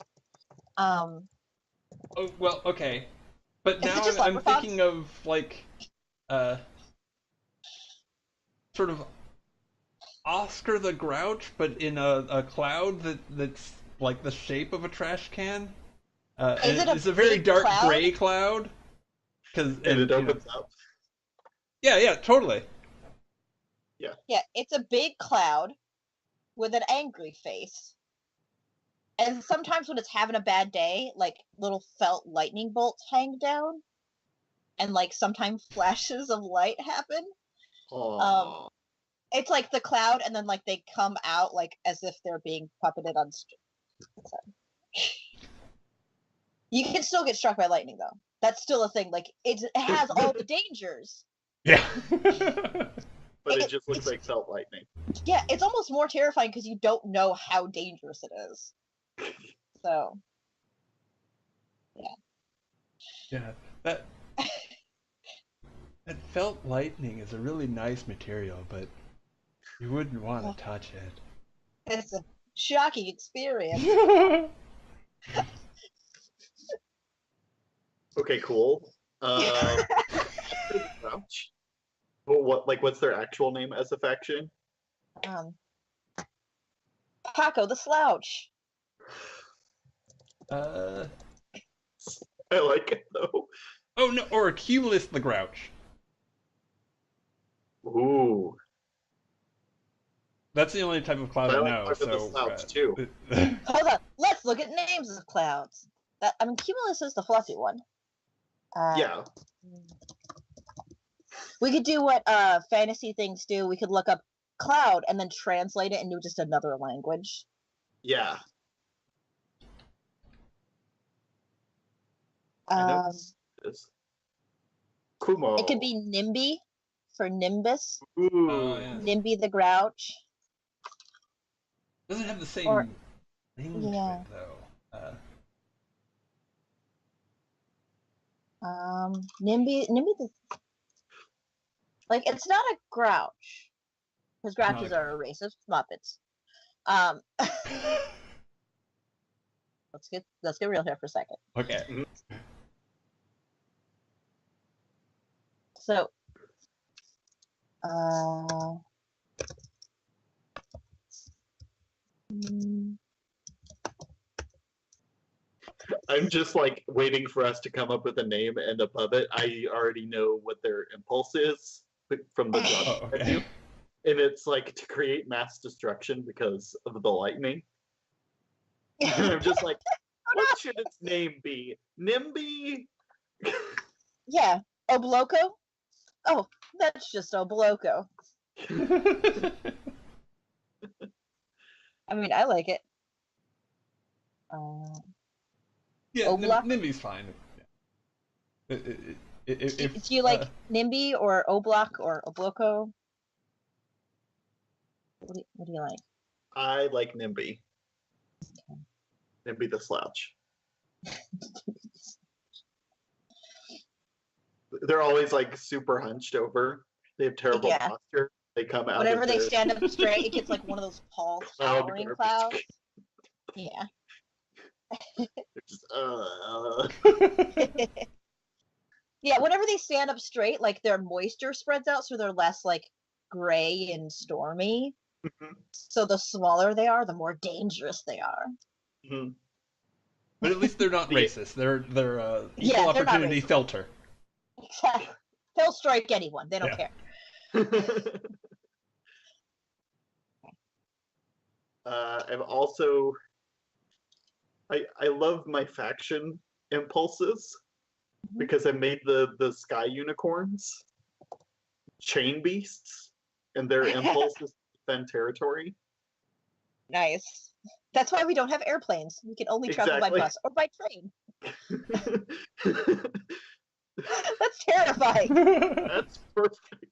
Oh well, okay, but now I'm thinking of like, sort of Oscar the Grouch, but in a cloud that's like the shape of a trash can. It's a very dark gray cloud. And it opens up. Yeah, totally. Yeah. Yeah, it's a big cloud with an angry face. And sometimes when it's having a bad day, like little felt lightning bolts hang down. And like sometimes flashes of light happen. Aww. It's like the cloud, and then like they come out like as if they're being puppeted on. You can still get struck by lightning, though. That's still a thing. Like it has all the dangers. Yeah. But it just looks like felt lightning. Yeah, it's almost more terrifying because you don't know how dangerous it is. So. Yeah. That felt lightning is a really nice material, but you wouldn't want to touch it. It's a shocking experience. Okay, cool. Well, what's their actual name as a faction? Paco the Slouch. I like it though. Oh no, or Cumulus the Grouch. Ooh. That's the only type of cloud I know. So the Slouch too. Hold on, let's look at names of clouds. Cumulus is the fluffy one. Yeah. We could do what fantasy things do. We could look up cloud and then translate it into just another language. Yeah. Kumo. It could be Nimby for Nimbus. Ooh. Yeah. Nimby the Grouch. Doesn't have the same name to it, though. Nimby the... Like, it's not a grouch. Because grouches are a race of Muppets. let's get real here for a second. Okay. So, I'm just like waiting for us to come up with a name, and above it, I already know what their impulse is from the job menu. And it's like to create mass destruction because of the lightning. And I'm just like, what should its name be? NIMBY? Yeah, Obloco? Oh, that's just Obloco. I mean, I like it. Yeah, Oblock? NIMBY's fine. Yeah. Do you like NIMBY or Oblock or Obloco? What do you like? I like NIMBY. Okay. NIMBY the Slouch. They're always like super hunched over. They have terrible posture. They come out. Whenever they stand up straight, it gets like one of those tall towering clouds. Yeah. Just, Yeah, whenever they stand up straight, like their moisture spreads out, so they're less like gray and stormy. Mm-hmm. So the smaller they are, the more dangerous they are. Mm-hmm. But at least they're not racist. They're equal opportunity filter. Exactly. They'll strike anyone. They don't care. I've also I love my faction impulses because I made the sky unicorns chain beasts, and their impulse is to defend territory. Nice. That's why we don't have airplanes. We can only travel by bus or by train. That's terrifying. That's perfect.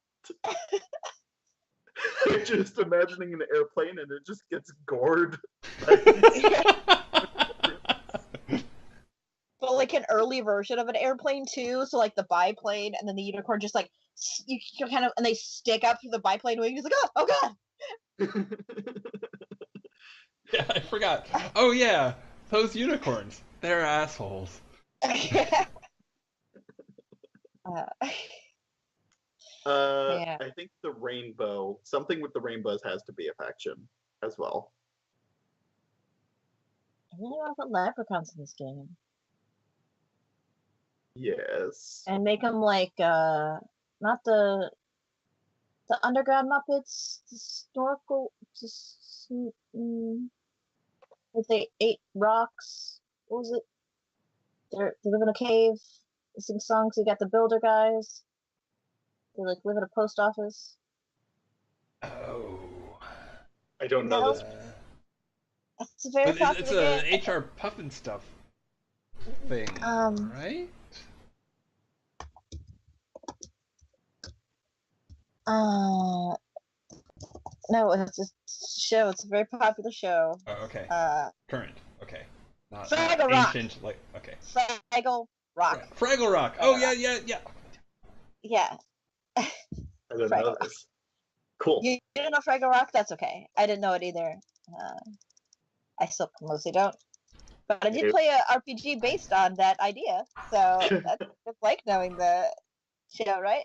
I'm just imagining an airplane and it just gets gored. But like an early version of an airplane too, so like the biplane and then the unicorn just like you kind of, and they stick up through the biplane wing. He's like, oh god. Yeah, I forgot. Oh yeah, those unicorns. They're assholes. Yeah. I think the rainbow, something with the rainbows has to be a faction as well. I really want to put leprechauns in this game. Yes. And make them like, not the underground Muppets, the snorkel, they ate rocks. What was it? They live in a cave. They sing songs. You got the builder guys. They like live at a post office. Oh. I don't know this. It's a very popular game. It's a HR Puffin stuff thing, right? No, it's a show. It's a very popular show. Oh, okay. Current. Okay. Not Fraggle Rock. Ancient. Like, okay. Fraggle Rock. Fraggle Rock. Oh yeah. Yeah. I don't know this. Cool. You didn't know Fraggle Rock? That's okay. I didn't know it either. I still mostly don't. But I did play a RPG based on that idea, so it's like knowing the show, right?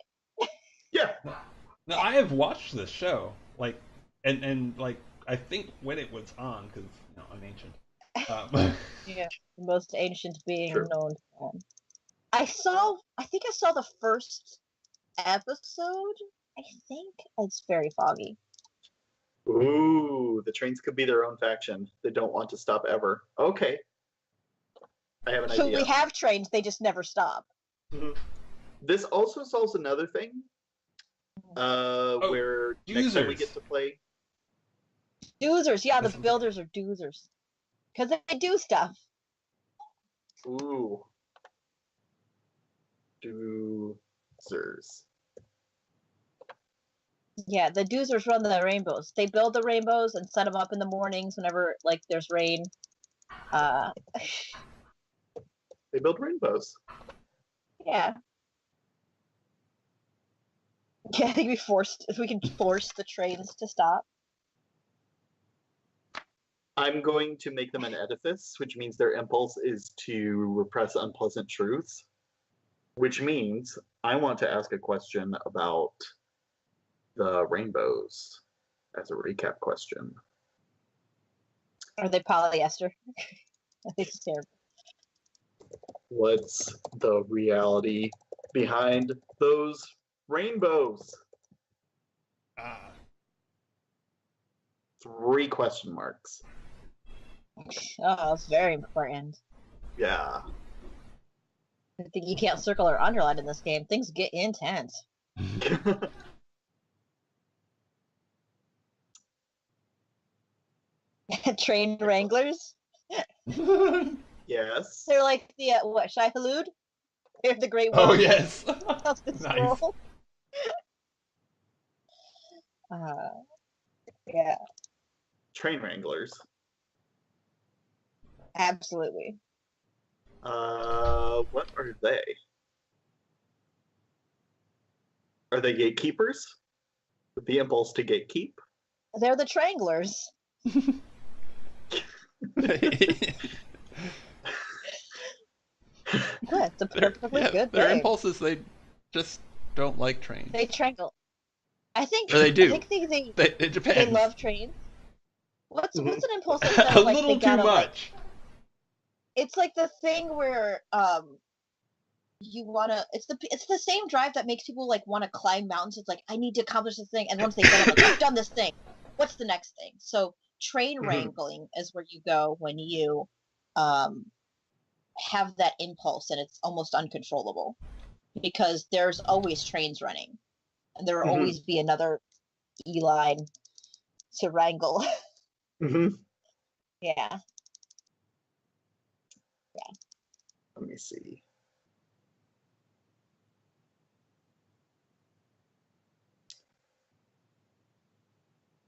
Yeah. No, I have watched this show, like, and like, I think when it was on, because I'm ancient. Yeah, the most ancient being known. I think I saw the first episode. I think it's very foggy. Ooh, the trains could be their own faction. They don't want to stop ever. Okay. I have an idea. So we have trains, they just never stop. Mm-hmm. This also solves another thing. Where next time we get to play. Doozers, yeah, the builders are doozers. Because they do stuff. Ooh. Doozers. Yeah, the doozers run the rainbows. They build the rainbows and set them up in the mornings whenever, like, there's rain. They build rainbows. Yeah. Yeah, I think if we can force the trains to stop. I'm going to make them an edifice, which means their impulse is to repress unpleasant truths, which means I want to ask a question about the rainbows as a recap question. Are they polyester? It's terrible. What's the reality behind those rainbows? 3 question marks. Oh, it's very important. Yeah. I think you can't circle or underline in this game. Things get intense. Train wranglers? Yes. They're like the, Shai Hulud? They're the great Oh, ones yes. of the Nice. scroll. Yeah, Train wranglers. absolutely. What are they? Are they gatekeepers? With the impulse to gatekeep? They're the Tranglers. Yeah, it's a perfectly good their thing. impulses, they just don't like trains. They strangle. I think. Or they do. I think It depends. they love trains. What's an impulse that says, A like, little they too gotta, much. like, it's like the thing where you wanna. It's the same drive that makes people like want to climb mountains. It's like, I need to accomplish this thing, and once they've done it, like, I've done this thing. What's the next thing? So train wrangling is where you go when you have that impulse and it's almost uncontrollable, because there's always trains running, and there will always be another E-line to wrangle. Yeah. Let me see.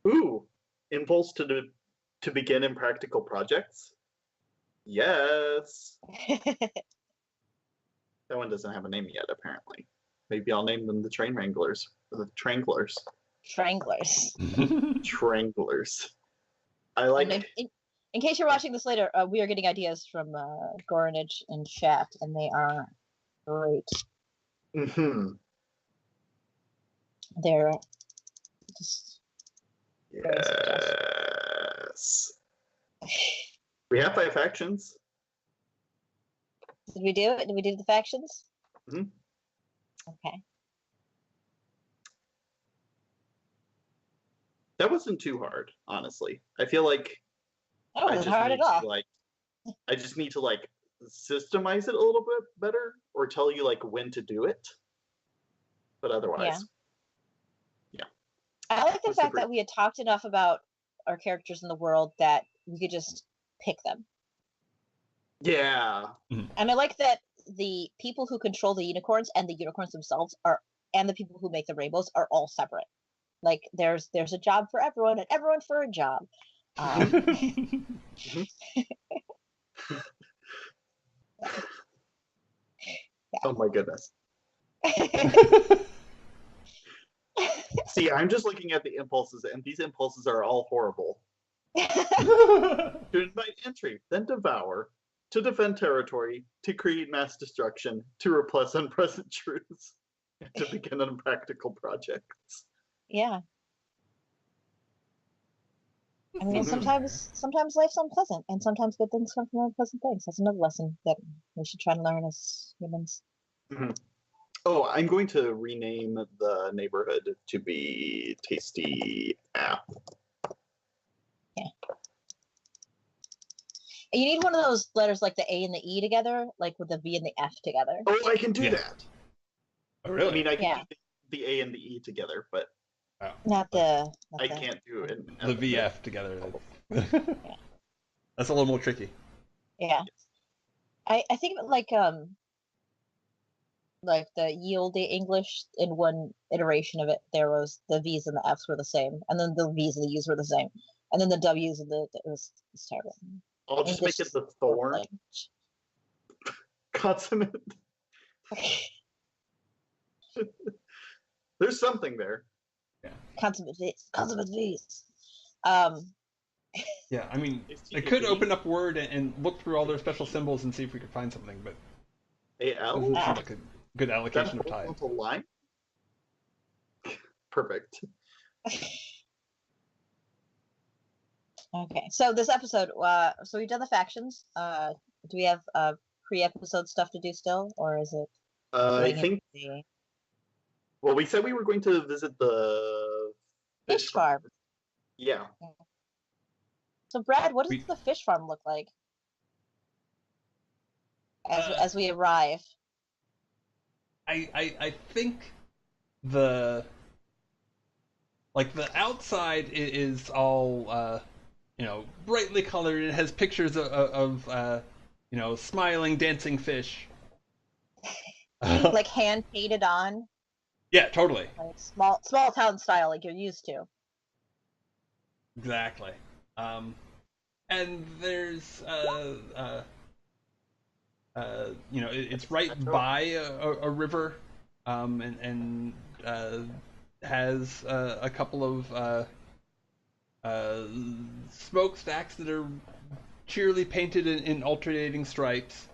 Ooh, impulse to begin impractical projects? Yes. That one doesn't have a name yet, apparently. Maybe I'll name them the Train Wranglers. Or the Tranglers. Stranglers. Tranglers. I like... In case you're watching this later, we are getting ideas from Goranage and Shaft, and they are great. They're just... Yes. We have 5 factions. Did we do it? Did we do the factions? Okay. That wasn't too hard, honestly. I feel like That wasn't hard at all. I just need to like systemize it a little bit better, or tell you like when to do it. But otherwise, yeah. I like the fact that we had talked enough about our characters in the world that we could just pick them. Yeah. And I like that the people who control the unicorns and the unicorns themselves and the people who make the rainbows are all separate. Like there's a job for everyone and everyone for a job. Oh my goodness. See, I'm just looking at the impulses, and these impulses are all horrible. To invite entry, then devour, to defend territory, to create mass destruction, to repress unpleasant truths, and to begin impractical projects. Yeah. I mean, sometimes life's unpleasant, and sometimes good things come from unpleasant things. That's another lesson that we should try to learn as humans. Oh, I'm going to rename the neighborhood to be Tasty App. Yeah. You need one of those letters like the A and the E together, like with the V and the F together. Oh, I can do that. Oh, really? I mean, I can do the A and the E together, but not I can't do it. The VF together. That's a little more tricky. Yeah. I think like the ye olde English, in one iteration of it, there was the V's and the F's were the same, and then the V's and the U's were the same, and then the W's and it was terrible. I'll just make it the thorn. Consummate. There's something there. Yeah. Consummate V's. Yeah, I mean, Is I could TKP? open up Word and look through all their special symbols and see if we could find something, but it AL? doesn't seem like a good Is that a allocation of time. horizontal line? Perfect. Okay, so this episode, so we've done the factions. Do we have pre-episode stuff to do still, or is it? I think. Well, we said we were going to visit the Fish farm. Yeah. So, Brad, what does the fish farm look like as we arrive? I think the outside is all brightly colored. It has pictures of smiling, dancing fish. Like hand painted on. Yeah, totally. Like small town style, like you're used to. Exactly. And there's it's right by a river, and has a couple of smokestacks that are cheerily painted in alternating stripes.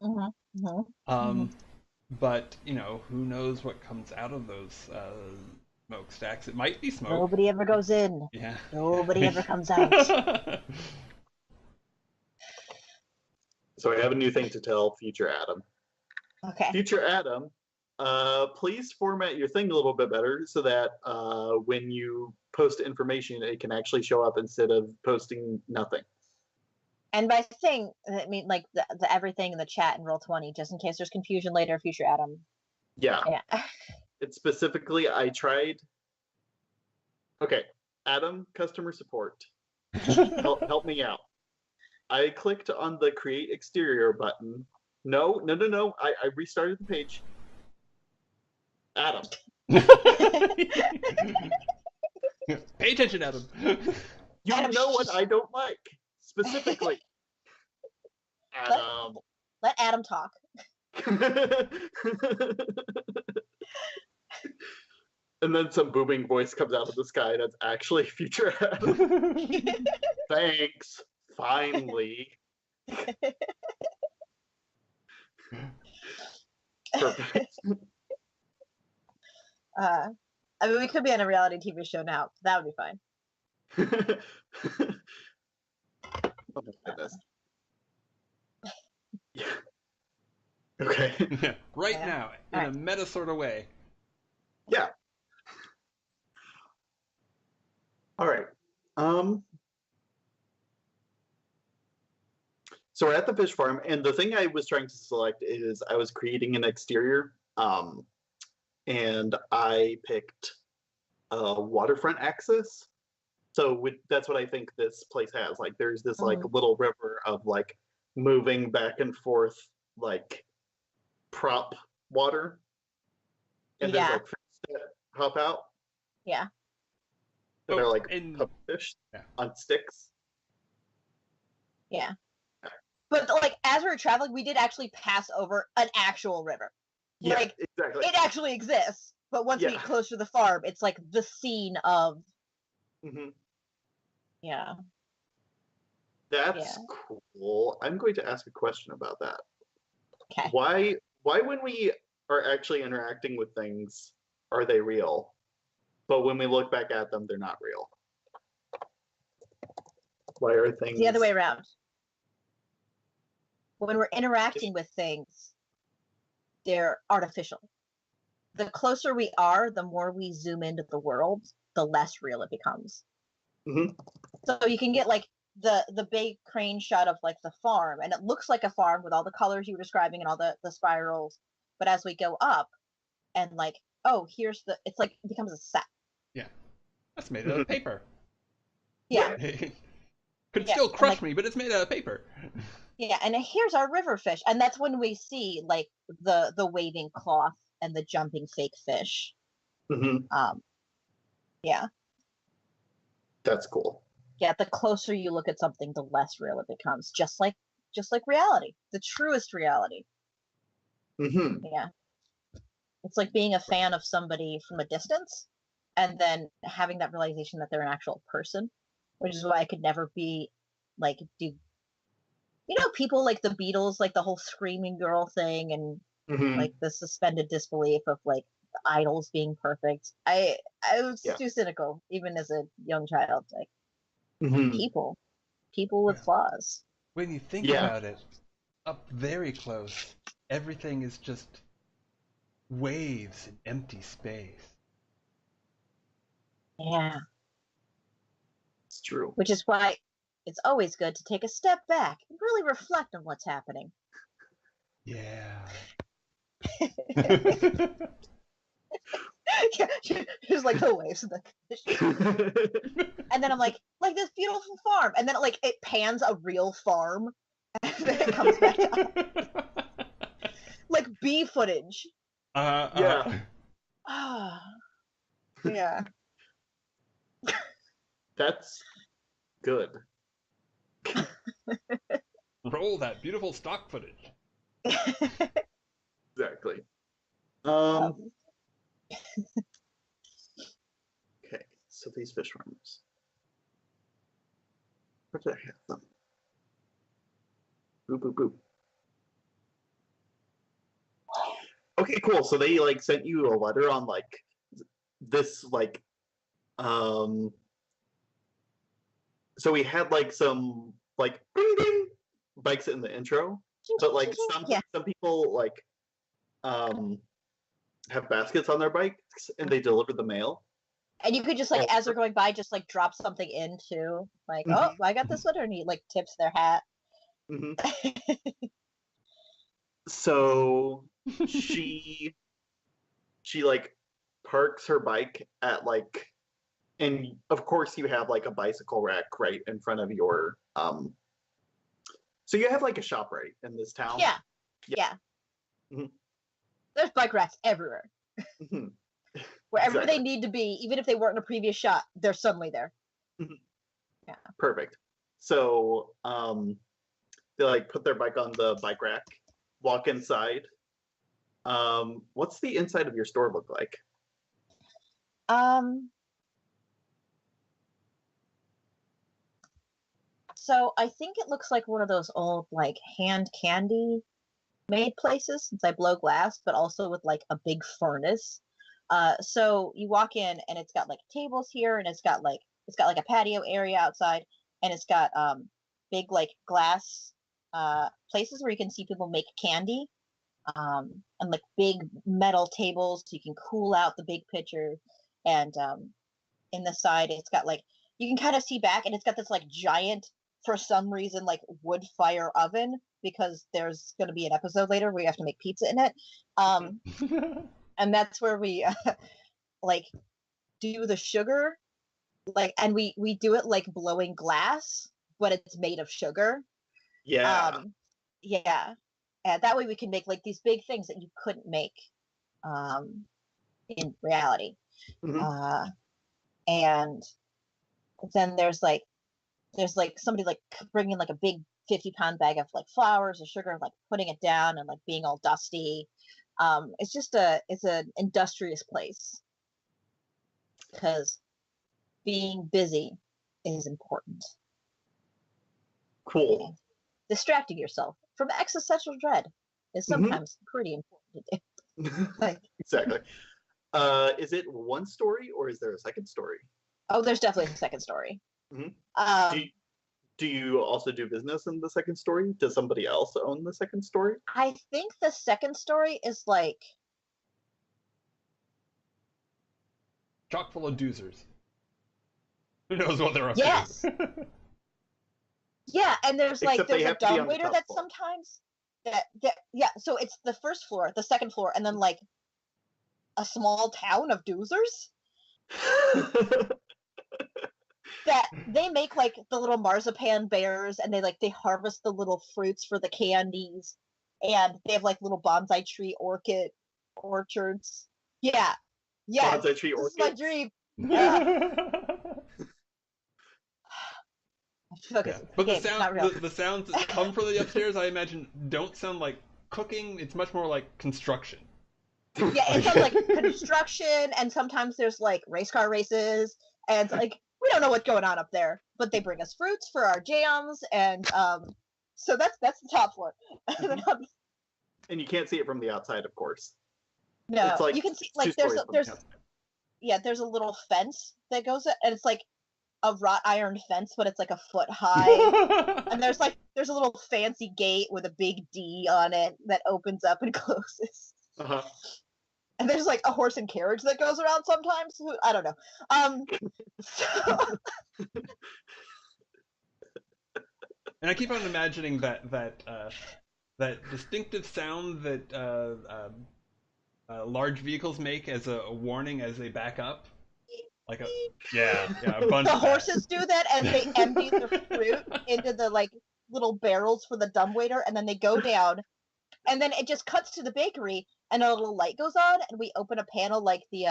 Mm-hmm. Mm-hmm. But who knows what comes out of those smokestacks? It might be smoke. Nobody ever goes in. Yeah. Nobody ever comes out. So I have a new thing to tell future Adam. Okay. Future Adam, please format your thing a little bit better so that when you post information, it can actually show up instead of posting nothing. And by thing, I mean like the everything in the chat in Roll20, just in case there's confusion later, future Adam. Yeah. Yeah. It's specifically, I tried. Okay, Adam, customer support. help me out. I clicked on the create exterior button. No. I restarted the page. Adam. Pay attention, Adam. You Adam, know what I don't like. Specifically. Adam. Let Adam talk. And then some booming voice comes out of the sky that's actually future Adam. Thanks. Finally. Perfect. I mean, we could be on a reality TV show now. That would be fine. Oh my goodness. Yeah. Okay. Yeah. Right now, in a meta sort of way. Yeah. All right. So we're at the fish farm, and the thing I was trying to select is I was creating an exterior, and I picked waterfront access. So that's what I think this place has. Like, there's this like little river of like moving back and forth, like prop water, and there's like fish that hop out. Yeah. And they're like fish on sticks. Yeah. But like as we were traveling, we did actually pass over an actual river. Yeah, like, exactly. It actually exists. But once we get closer to the farm, it's like the scene of. Mm-hmm. Yeah. That's cool. I'm going to ask a question about that. Okay. Why when we are actually interacting with things, are they real? But when we look back at them, they're not real. Why are things... The other way around. When we're interacting with things, they're artificial. The closer we are, the more we zoom into the world, the less real it becomes. Mm-hmm. So you can get like the big crane shot of like the farm, and it looks like a farm with all the colors you were describing and all the spirals. But as we go up, and like, oh, here's it's like it becomes a set. Yeah, that's made out of paper. Yeah. Could still crush me, but it's made out of paper. Yeah, and here's our river fish, and that's when we see like the waving cloth and the jumping fake fish. Mm-hmm. Yeah. That's cool. Yeah, the closer you look at something, the less real it becomes. Just like reality, the truest reality. Mm-hmm. Yeah. It's like being a fan of somebody from a distance, and then having that realization that they're an actual person. which is why I could never be like do people like the Beatles, like the whole screaming girl thing, and like the suspended disbelief of like the idols being perfect. I was too cynical, even as a young child. Like people with flaws. When you think about it, up very close, everything is just waves and empty space. Yeah. It's true. Which is why it's always good to take a step back and really reflect on what's happening. Yeah. Here's like the waves and and then I'm like this beautiful farm, and then it pans a real farm, and then it comes back up. Like bee footage. Yeah. Yeah. That's good. Roll that beautiful stock footage. Exactly. Okay, so these fish farmers. Where did I have them? Boop, boop, boop. Okay, cool. So they like sent you a letter on like this like so we had like some like ding ding bikes in the intro, but like some people like have baskets on their bikes and they deliver the mail. And you could just like as they're going by, just like drop something into like, oh, I got this letter, and he like tips their hat. So she like parks her bike at like, and of course you have like a bicycle rack right in front of your so you have like a shop right in this town. Yeah. There's bike racks everywhere. Wherever they need to be, even if they weren't in a previous shot, they're suddenly there. Yeah. Perfect. So they like put their bike on the bike rack, walk inside. What's the inside of your store look like? So I think it looks like one of those old like hand candy made places, since I blow glass, but also with like a big furnace. So you walk in and it's got like tables here, and it's got like a patio area outside, and it's got big like glass places where you can see people make candy, and like big metal tables so you can cool out the big pitcher, and in the side it's got like you can kind of see back, and it's got this like giant, for some reason, like wood fire oven, because there's going to be an episode later where you have to make pizza in it. And that's where we like do the sugar, like, and we do it like blowing glass, but it's made of sugar. Yeah. And that way we can make like these big things that you couldn't make in reality. And then there's like somebody like bringing like a big 50-pound bag of like flowers or sugar and like putting it down and like being all dusty. It's an industrious place, because being busy is important. Cool. Distracting yourself from existential dread is sometimes pretty important to do. Like, exactly. Is it one story or is there a second story? Oh, there's definitely a second story. Do you also do business in the second story? Does somebody else own the second story? I think the second story is like chock full of doozers. Who knows what they're up to? Yeah, and there's like there's a dumbwaiter that floor. Sometimes so it's the first floor, the second floor, and then like a small town of doozers. That they make like the little marzipan bears, and they harvest the little fruits for the candies, and they have like little bonsai tree orchards. Yeah. Bonsai tree orchard. This is my dream. Yeah. Yeah. But the sounds that come from the upstairs, I imagine, don't sound like cooking. It's much more like construction. Yeah, it sounds like construction, and sometimes there's like race car races, and like we don't know what's going on up there, but they bring us fruits for our jams, and so that's the top floor. And you can't see it from the outside, of course. No, it's like you can see like there's a little fence that goes, and it's like a wrought iron fence, but it's like a foot high, and there's a little fancy gate with a big D on it that opens up and closes. And there's like a horse and carriage that goes around sometimes. I don't know. So... And I keep on imagining that distinctive sound that large vehicles make as a warning as they back up. Like a bunch the of horses do that, and they empty the fruit into the like little barrels for the dumbwaiter, and then they go down, and then it just cuts to the bakery, and a little light goes on, and we open a panel like the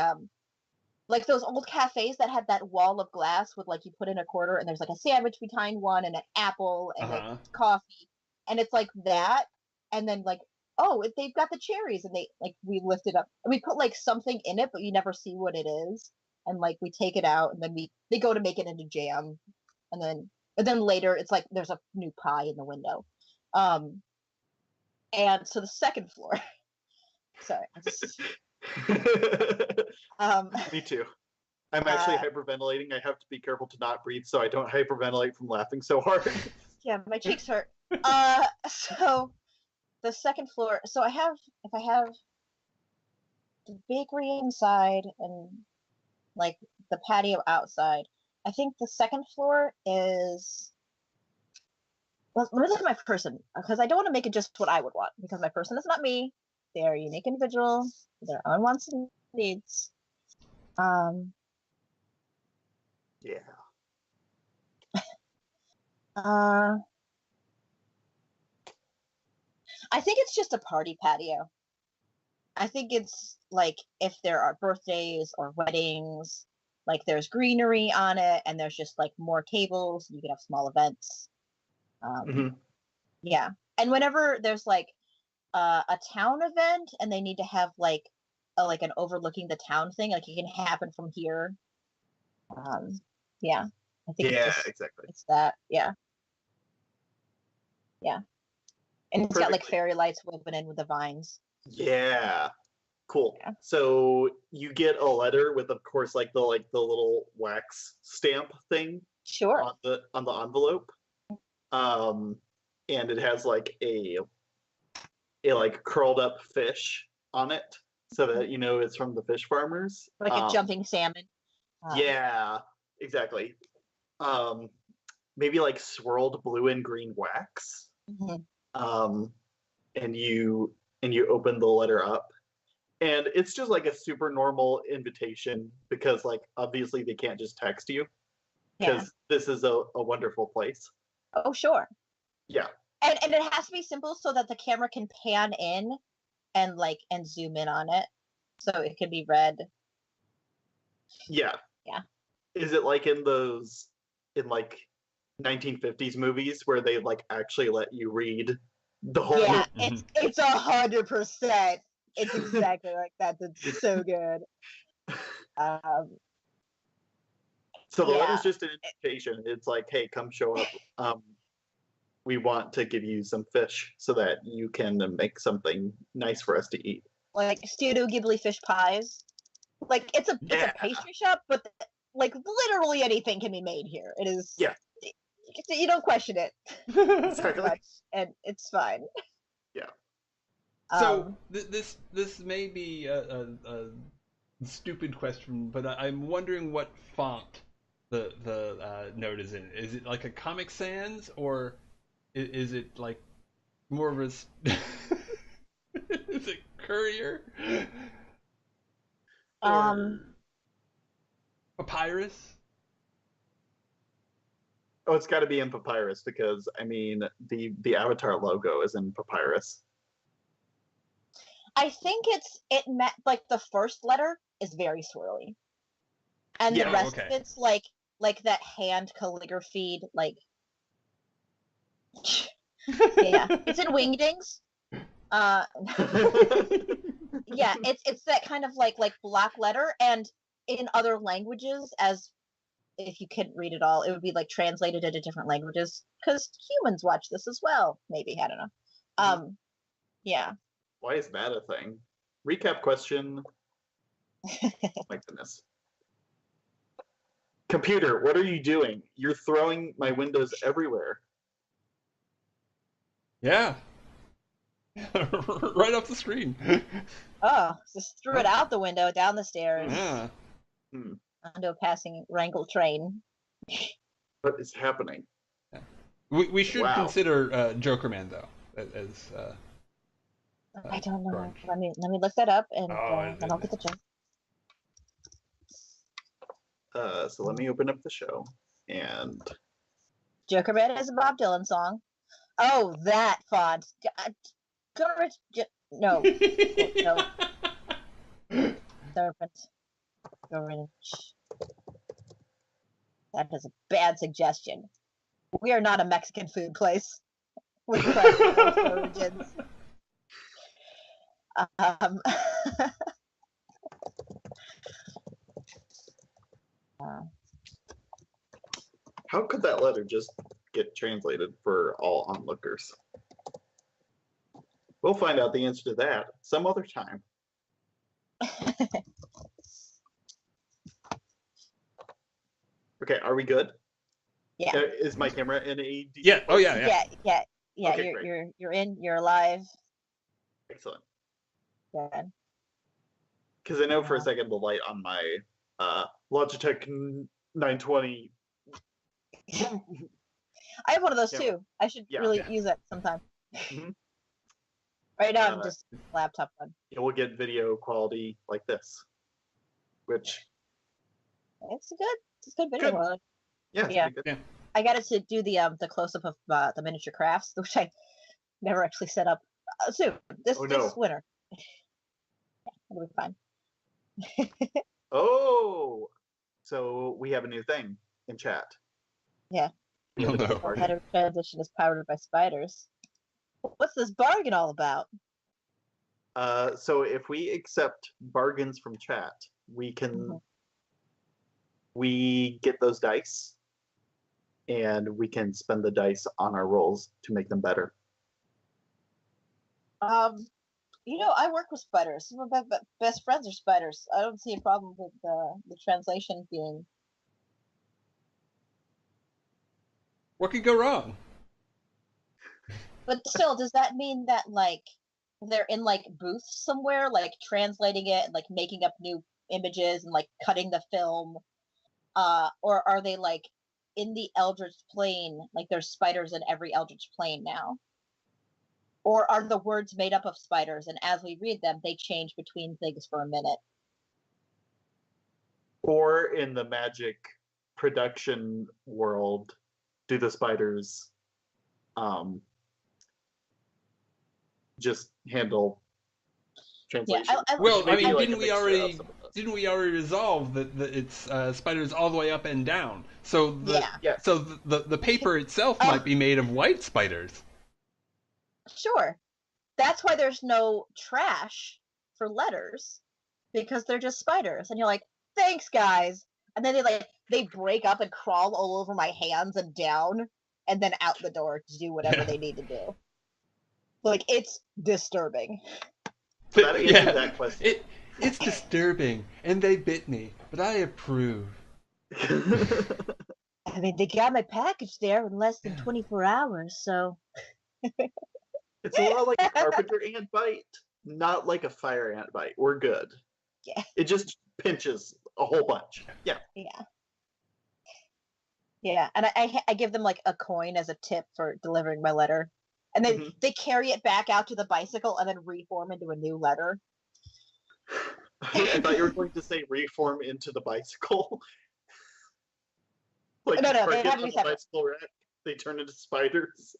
like those old cafes that had that wall of glass with like you put in a quarter, and there's like a sandwich behind one, and an apple, and like coffee, and it's like that, and then like they've got the cherries, and they like we lift it up, and we put like something in it, but you never see what it is. And like we take it out, and then they go to make it into jam, and then later it's like there's a new pie in the window, and so the second floor. Sorry. Me too. I'm actually hyperventilating. I have to be careful to not breathe so I don't hyperventilate from laughing so hard. Yeah, my cheeks hurt. So the second floor. So if I have the bakery inside and like the patio outside, I think the second floor is... Well, let me look at my person, because I don't want to make it just what I would want, because my person is not me. They are a unique individual with their own wants and needs. Yeah. I think it's just a party patio. I think it's like if there are birthdays or weddings, like there's greenery on it, and there's just like more tables, and you can have small events. Yeah, and whenever there's like a town event, and they need to have like an overlooking the town thing, like it can happen from here. Yeah, I think exactly. It's that, yeah, and it's got like fairy lights woven in with the vines. Yeah. Cool. Yeah. So you get a letter with, of course, like the little wax stamp thing. Sure. On the envelope. And it has like a like curled up fish on it, so that you know it's from the fish farmers. Like a jumping salmon. Yeah, exactly. Maybe like swirled blue and green wax. And you open the letter up. And it's just like a super normal invitation, because like obviously they can't just text you, because this is a wonderful place. Oh, sure. Yeah. And it has to be simple so that the camera can pan in and zoom in on it, so it can be read. Yeah. Yeah. Is it like in 1950s movies where they like actually let you read the whole movie? It's 100%. It's exactly like that. It's so good. So the letter's just an invitation. It's like, hey, come show up. We want to give you some fish so that you can make something nice for us to eat. Like Studio Ghibli fish pies. Like it's a pastry shop, but like literally anything can be made here. It is. Yeah. You don't question it. Exactly. Much, and it's fine. Yeah. So this may be a stupid question, but I'm wondering what font the note is in. Is it like a Comic Sans, or is it like more of a is it Courier? Or Papyrus? Oh, it's got to be in Papyrus, because I mean the Avatar logo is in Papyrus. I think it meant like the first letter is very swirly, and the rest of it's like that hand calligraphy, like it's in Wingdings. It's that kind of like block letter, and in other languages, as if you couldn't read it all, it would be like translated into different languages because humans watch this as well. Maybe, I don't know. Yeah. Why is that a thing? Recap question. My goodness. Computer, what are you doing? You're throwing my windows everywhere. Yeah. Right off the screen. Oh, just threw it out the window, down the stairs, Yeah. onto a passing Wrangle train. What is happening? We should consider Joker Man though as I don't know. Orange. Let me look that up, and then I'll get the joke. So let me open up the show and Joker Man is a Bob Dylan song. Oh, that font. No. No. Serpent. That is a bad suggestion. We are not a Mexican food place with origins. how could that letter just get translated for all onlookers? We'll find out the answer to that some other time. Okay, are we good? Yeah. Is my camera in a? Yeah. Oh yeah. Yeah. Okay, you're in. You're alive. Excellent. Good. Because I know for a second the light on my Logitech 920. I have one of those too. I should really use that sometime. Right now I'm just laptop one. It will get video quality like this, which it's good video quality. Yeah. I got it to do the close up of the miniature crafts, which I never actually set up. Soon this winter. It'll be fine. Oh, so we have a new thing in chat. Yeah. No. Header transition is powered by spiders. What's this bargain all about? So if we accept bargains from chat, we can we get those dice, and we can spend the dice on our rolls to make them better. I work with spiders. Some of my best friends are spiders. I don't see a problem with the translation being. What could go wrong? But still, does that mean that like they're in like booths somewhere, like translating it and like making up new images and like cutting the film, or are they like in the Eldritch plane? Like there's spiders in every Eldritch plane now. Or are the words made up of spiders, and as we read them, they change between things for a minute? Or in the Magic production world, do the spiders just handle translation? Didn't we already resolve that it's spiders all the way up and down? So the paper itself might be made of white spiders. Sure. That's why there's no trash for letters, because they're just spiders. And you're like, thanks, guys. And then they break up and crawl all over my hands and down, and then out the door to do whatever they need to do. Like, it's disturbing. That question. It's disturbing, and they bit me, but I approve. I mean, they got my package there in less than 24 hours, so... It's a lot like a carpenter ant bite, not like a fire ant bite. We're good. Yeah. It just pinches a whole bunch. Yeah. Yeah, and I give them like a coin as a tip for delivering my letter. And then they carry it back out to the bicycle and then reform into a new letter. I thought you were going to say reform into the bicycle. Like no, they have to be the bicycle rack, they turn into spiders.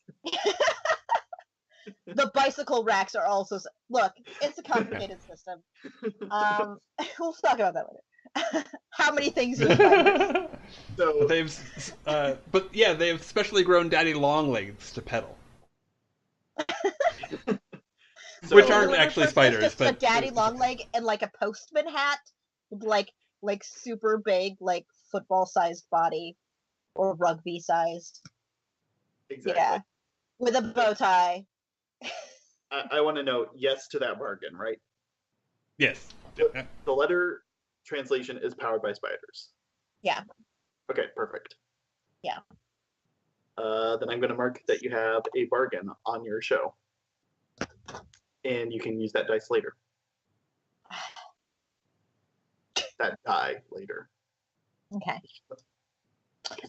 The bicycle racks are also... Look, it's a complicated system. We'll talk about that later. How many things are spiders? They have specially grown daddy long legs to pedal. Which aren't actually spiders, just a daddy long leg and like a postman hat with like like super big, like football-sized body or rugby-sized. Exactly. Yeah, with a bow tie. I want to know yes to that bargain, right? Yes. The letter translation is powered by spiders. Yeah. Okay, perfect. Yeah. Then I'm going to mark that you have a bargain on your show. And you can use that dice later. That die later. Okay.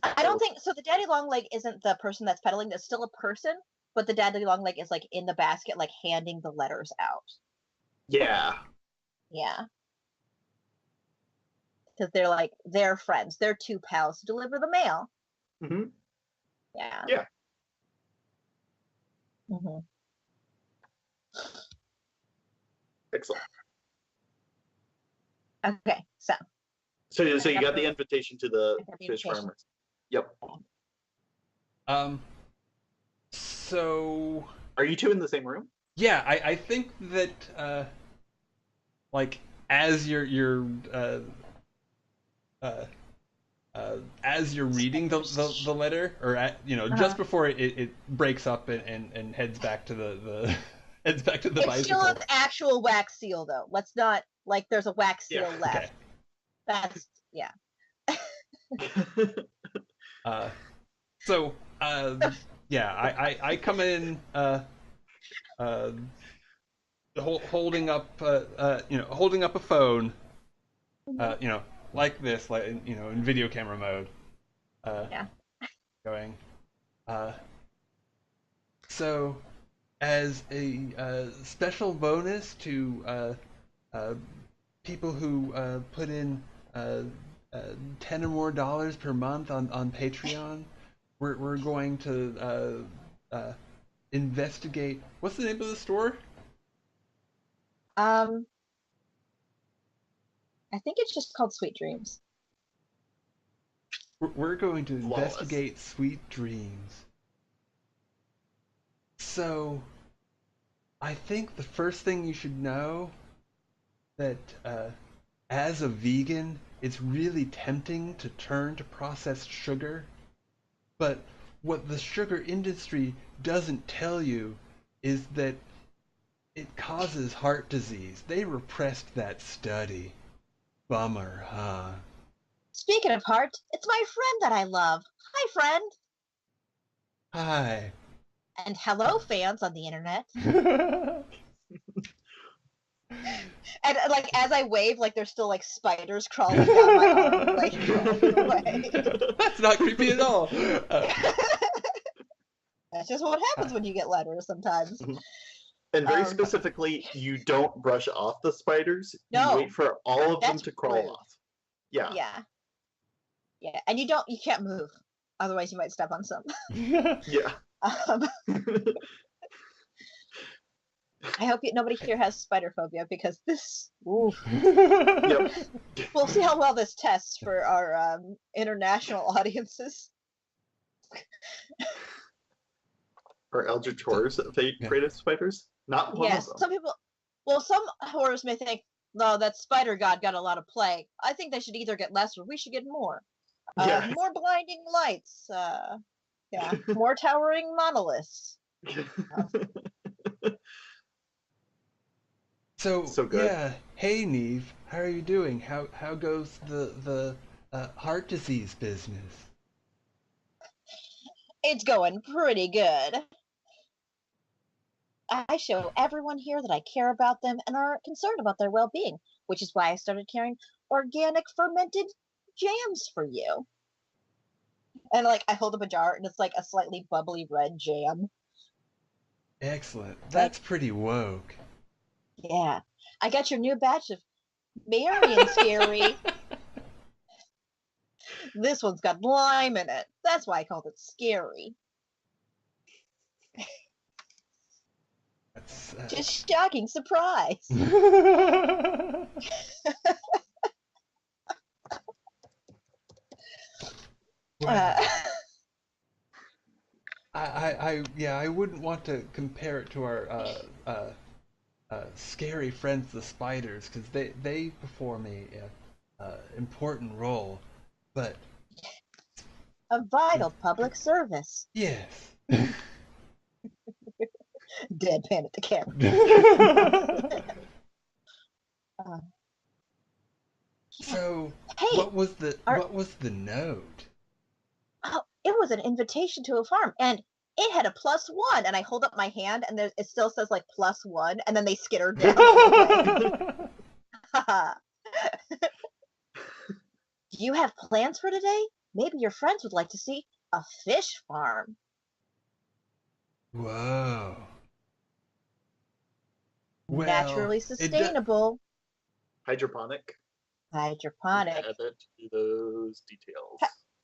I don't think so. The daddy long leg isn't the person that's pedaling. That's still a person, but the daddy long leg is like in the basket, like handing the letters out. Yeah. Yeah. Because they're friends. They're two pals who deliver the mail. Mm-hmm. Yeah. Yeah. Mm-hmm. Excellent. Okay, so you got the invitation to the fish farmers. Yep. So are you two in the same room? Yeah, I think that like as you're as you're reading the letter, or just before it breaks up and heads back to the heads back to the bicycle. It's still an actual wax seal, though. Let's not there's a wax seal left. Okay. That's yeah. I come in holding up holding up a phone, like this, like in video camera mode. Going. So, as a special bonus to people who put in $10 or more per month on Patreon, we're going to investigate. What's the name of the store? I think it's just called Sweet Dreams. We're going to investigate Sweet Dreams. So, I think the first thing you should know that as a vegan, it's really tempting to turn to processed sugar. But what the sugar industry doesn't tell you is that it causes heart disease. They repressed that study. Bummer, huh? Speaking of heart, it's my friend that I love. Hi, friend. Hi. And hello, fans on the internet. And like as I wave, like there's still like spiders crawling down my arm, like away. That's not creepy at all. That's just what happens when you get letters sometimes. And very specifically, you don't brush off the spiders. No, you wait for all of them to crawl rude. off. Yeah. Yeah, and you can't move, otherwise you might step on some. Yeah. I hope nobody here has spider phobia, because this. Ooh. Yep. We'll see how well this tests for our international audiences. Are eldritch horrors afraid of spiders? Not one of them. Some people. Well, some horrors may think, no, that spider god got a lot of play. I think they should either get less or we should get more. More blinding lights. More towering monoliths. So good. Yeah. Hey, Neve, how are you doing? How goes the heart disease business? It's going pretty good. I show everyone here that I care about them and are concerned about their well-being, which is why I started carrying organic fermented jams for you. And like I hold up a jar and it's like a slightly bubbly red jam. Excellent. That's pretty woke. Yeah. I got your new batch of Marion Scary. This one's got lime in it. That's why I called it Scary. That's, just shocking surprise. I wouldn't want to compare it to our scary friends, the spiders, because they before me. important role, but A vital public service. yes. Deadpan at the camera. So, Hey, what was the note? Oh, it was an invitation to a farm, and it had a +1. And I hold up my hand, and it still says like +1, and then they skitter down. Do you have plans for today? Maybe your friends would like to see a fish farm. Whoa. Well, Naturally sustainable. Hydroponic. Hydroponic. Add that to those details.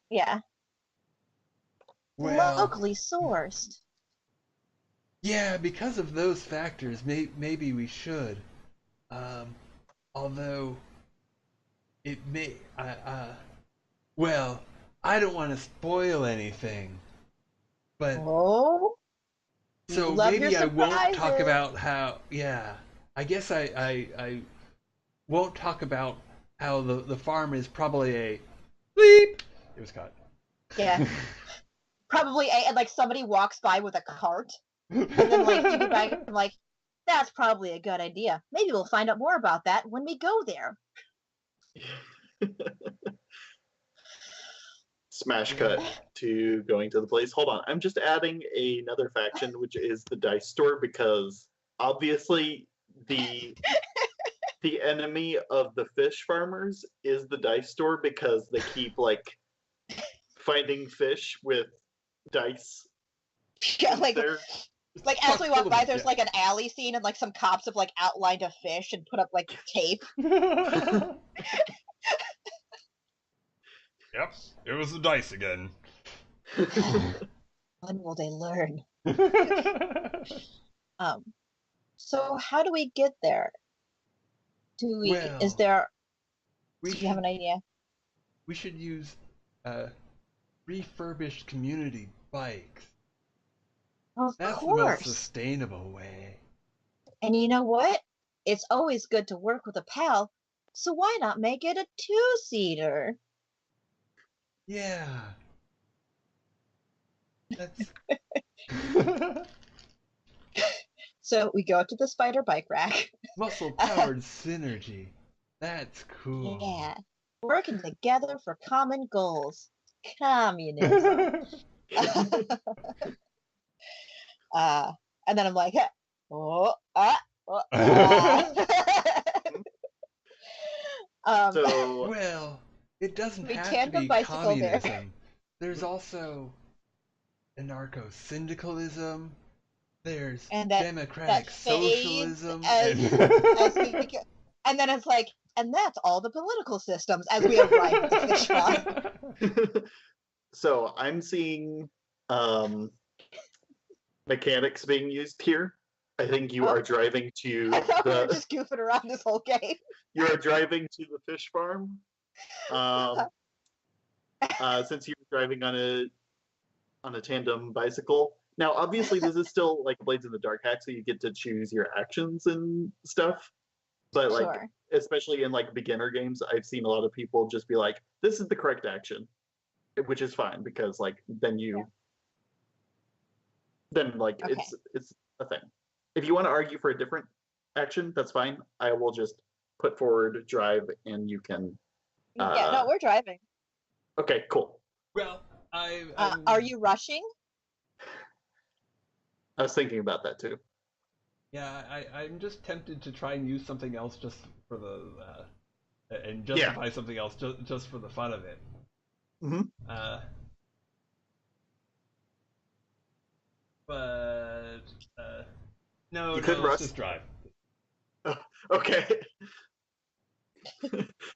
Yeah. Well, locally sourced. Yeah, because of those factors, maybe we should. Although it may, well, I don't want to spoil anything, but Oh, so love maybe your I won't talk surprises. about how. Yeah, I guess I won't talk about how the farm is probably a bleep. It was cut. Yeah. Probably and like somebody walks by with a cart, and then like you back and like, that's probably a good idea. Maybe we'll find out more about that when we go there. Smash cut to going to the place. Hold on, I'm just adding another faction, which is the dice store, because obviously the enemy of the fish farmers is the dice store, because they keep like finding fish with dice. Yeah, like there. like as we walk by, there's like an alley scene, and like some cops have like outlined a fish and put up like tape. Yep, it was the dice again. When will they learn? So how do we get there? Do we? Well, is there? We Do you have an idea? We should use refurbished community bikes. Of That's course. the most sustainable way. And you know what? It's always good to work with a pal, so why not make it a 2-seater? Yeah. That's... So we go up to the spider bike rack. Muscle-powered synergy. That's cool. Yeah. Working together for common goals. Communism. And then I'm like, oh, So, well, it doesn't we have to tandem be bicycle there. communism. There's also anarcho-syndicalism. There's and democratic that fades socialism. as and then it's like, and that's all the political systems as we arrive at the fish farm. So I'm seeing mechanics being used here. I think you are driving to I thought we were just goofing around this whole game. You are driving to the fish farm. Since you're driving on a tandem bicycle. Now, obviously, this is still like Blades in the Dark hack, so you get to choose your actions and stuff. But like, Sure. especially in like beginner games, I've seen a lot of people just be like, "This is the correct action," which is fine because like then like Okay. it's a thing. If you want to argue for a different action, that's fine. I will just put forward drive, and you can. Yeah, no, we're driving. Okay, cool. Well, are you rushing? I was thinking about that too. Yeah, I'm just tempted to try and use something else just for the and justify something else just for the fun of it. Mm-hmm. But no, you could let's just drive. Okay.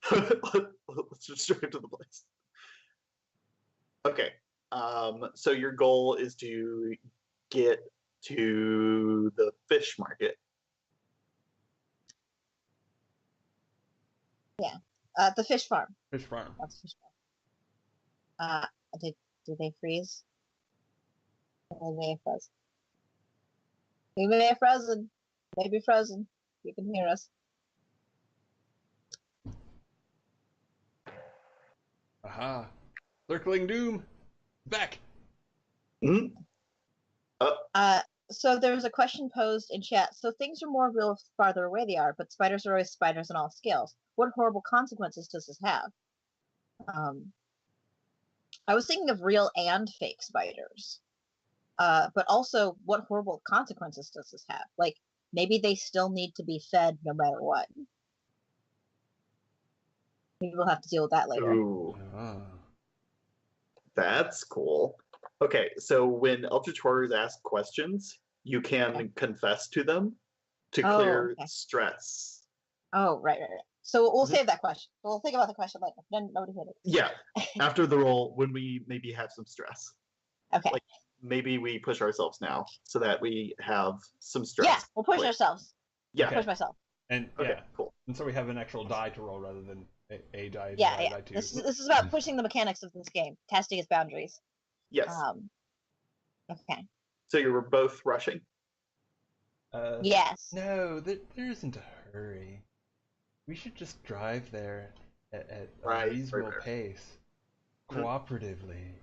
Let's just drive to the place. Okay. So your goal is to get to the fish market. Yeah. The fish farm. Fish farm. That's the fish farm. Did they freeze? They may have frozen. We may have frozen. Maybe frozen. You can hear us. Aha. Circling Doom. Back. Mm-hmm. So there was a question posed in chat. So things are more real the farther away they are, but spiders are always spiders on all scales. What horrible consequences does this have? I was thinking of real and fake spiders. But also, what horrible consequences does this have? Like, maybe they still need to be fed no matter what. Maybe we'll have to deal with that later. Ooh. That's cool. Okay, so when Eldritch Horrors ask questions, you can confess to them to clear stress. Oh, right. So we'll save that question. We'll think about the question later. Then nobody hit it. Yeah, after the roll, when we maybe have some stress. Okay. Like, maybe we push ourselves now so that we have some stress. Yeah, we'll push ourselves. Yeah. I'll push myself. And cool. And so we have an actual die to roll rather than a die. Yeah. Die two. This is about pushing the mechanics of this game, testing its boundaries. Yes. Okay. So you were both rushing? Yes. No, there isn't a hurry. We should just drive there at a reasonable pace, cooperatively.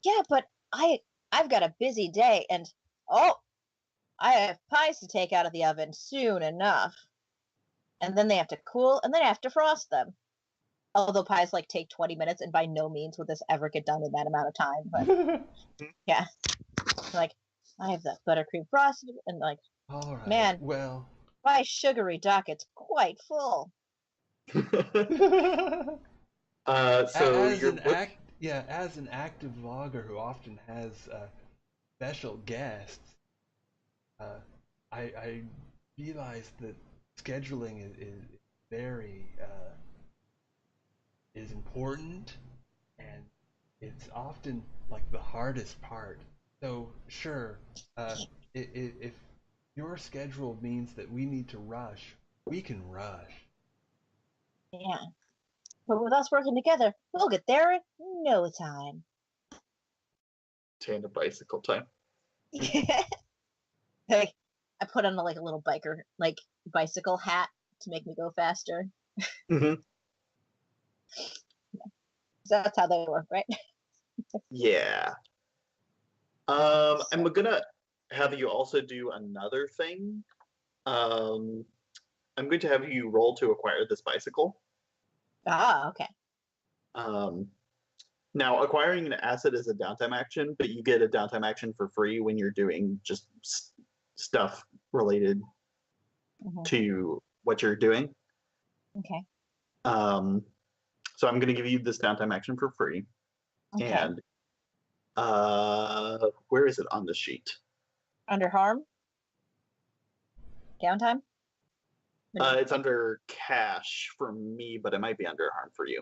Yeah, but I've got a busy day, and I have pies to take out of the oven soon enough. And then they have to cool, and then I have to frost them. Although pies take 20 minutes, and by no means would this ever get done in that amount of time. But yeah, I have that buttercream frosted, and all right, man, well, my sugary docket's quite full. So as an active vlogger who often has special guests, I realize that scheduling is very is important, and it's often the hardest part. So sure, if your schedule means that we need to rush, we can rush. Yeah, but with us working together, we'll get there in no time. Tandem bicycle time. Hey, I put on a little biker bicycle hat to make me go faster. Mm-hmm. That's how they work, right? Yeah. I'm gonna have you also do another thing. I'm going to have you roll to acquire this bicycle. Ah, okay. Now, acquiring an asset is a downtime action, but you get a downtime action for free when you're doing just stuff related to what you're doing. Okay. So I'm going to give you this downtime action for free. Okay. And where is it on the sheet? Under harm? Downtime? It's under cash for me, but it might be under harm for you.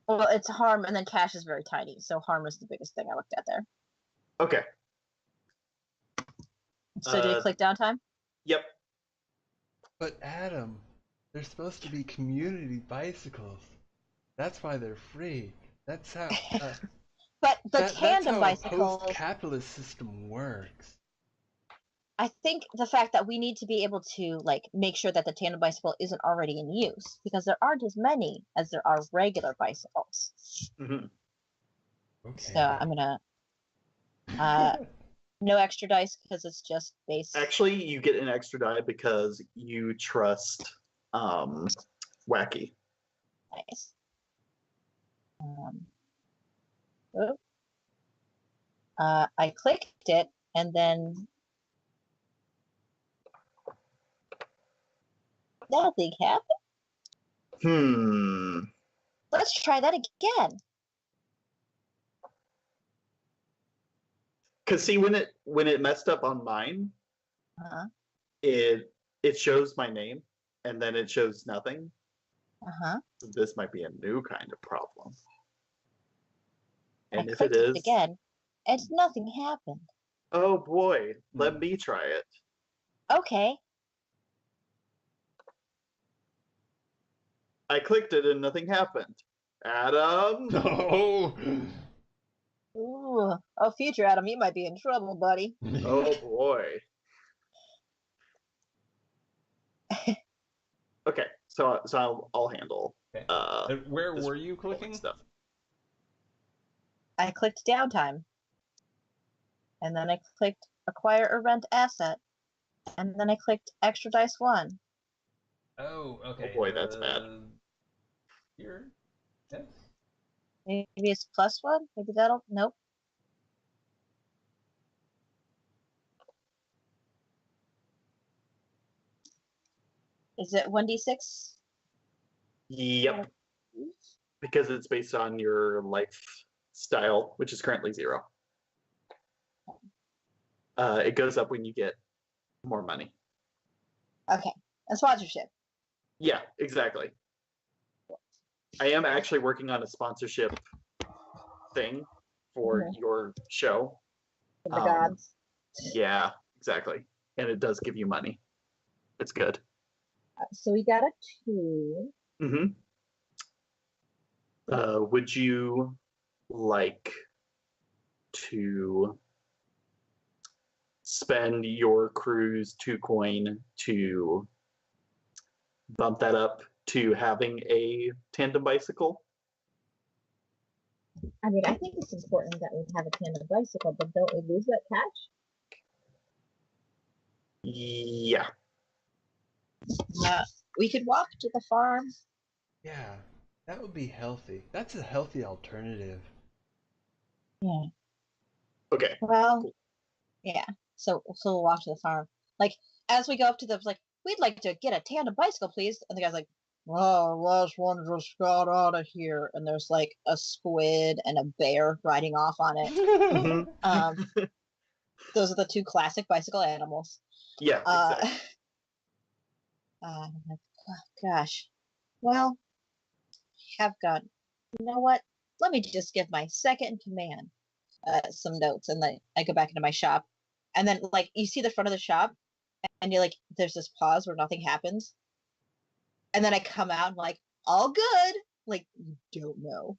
Well, it's harm, and then cash is very tiny, so harm is the biggest thing I looked at there. Okay. So do you click downtime? Yep. But Adam, they're supposed to be community bicycles. That's why they're free. That's how. But the tandem bicycles. That's how a post-capitalist system works. I think the fact that we need to be able to make sure that the tandem bicycle isn't already in use, because there aren't as many as there are regular bicycles. Mm-hmm. Okay. So I'm gonna no extra dice because it's just base. Actually, you get an extra die because you trust Wacky. Nice. I clicked it and then nothing happened. Let's try that again. Cause see, when it messed up on mine, it shows my name and then it shows nothing. So this might be a new kind of problem. And if it is again, and nothing happened. Oh boy, let me try it. Okay. I clicked it and nothing happened. Adam? No. Ooh. Oh, future Adam, you might be in trouble, buddy. Oh boy. Okay, so I'll handle. Okay. Where were you clicking? Stuff. I clicked downtime. And then I clicked acquire or rent asset. And then I clicked extra dice 1. Oh, okay. Oh boy, that's bad. Here? Yes. Maybe it's +1? Maybe that'll... Nope. Is it 1d6? Yep. Because it's based on your lifestyle, which is currently 0. It goes up when you get more money. Okay. And sponsorship. Yeah, exactly. I am actually working on a sponsorship thing for your show. For the gods. Yeah, exactly. And it does give you money. It's good. So we got a 2. Mm-hmm. Would you like to spend your crew's 2 coin to bump that up to having a tandem bicycle? I mean, I think it's important that we have a tandem bicycle, but don't we lose that cash? Yeah. We could walk to the farm. Yeah, that would be healthy. That's a healthy alternative. Yeah. Okay. Well, cool. Yeah. So we'll walk to the farm. Like, as we go up to the, like, we'd like to get a tandem bicycle, please. And the guy's like, well, last one just got out of here. And there's like a squid and a bear riding off on it. Those are the 2 classic bicycle animals. Yeah, exactly. Gosh. Well, have gone. You know what? Let me just give my second in command some notes, and then I go back into my shop. And then, like, you see the front of the shop, and you're like, there's this pause where nothing happens. And then I come out and like, all good. Like, you don't know.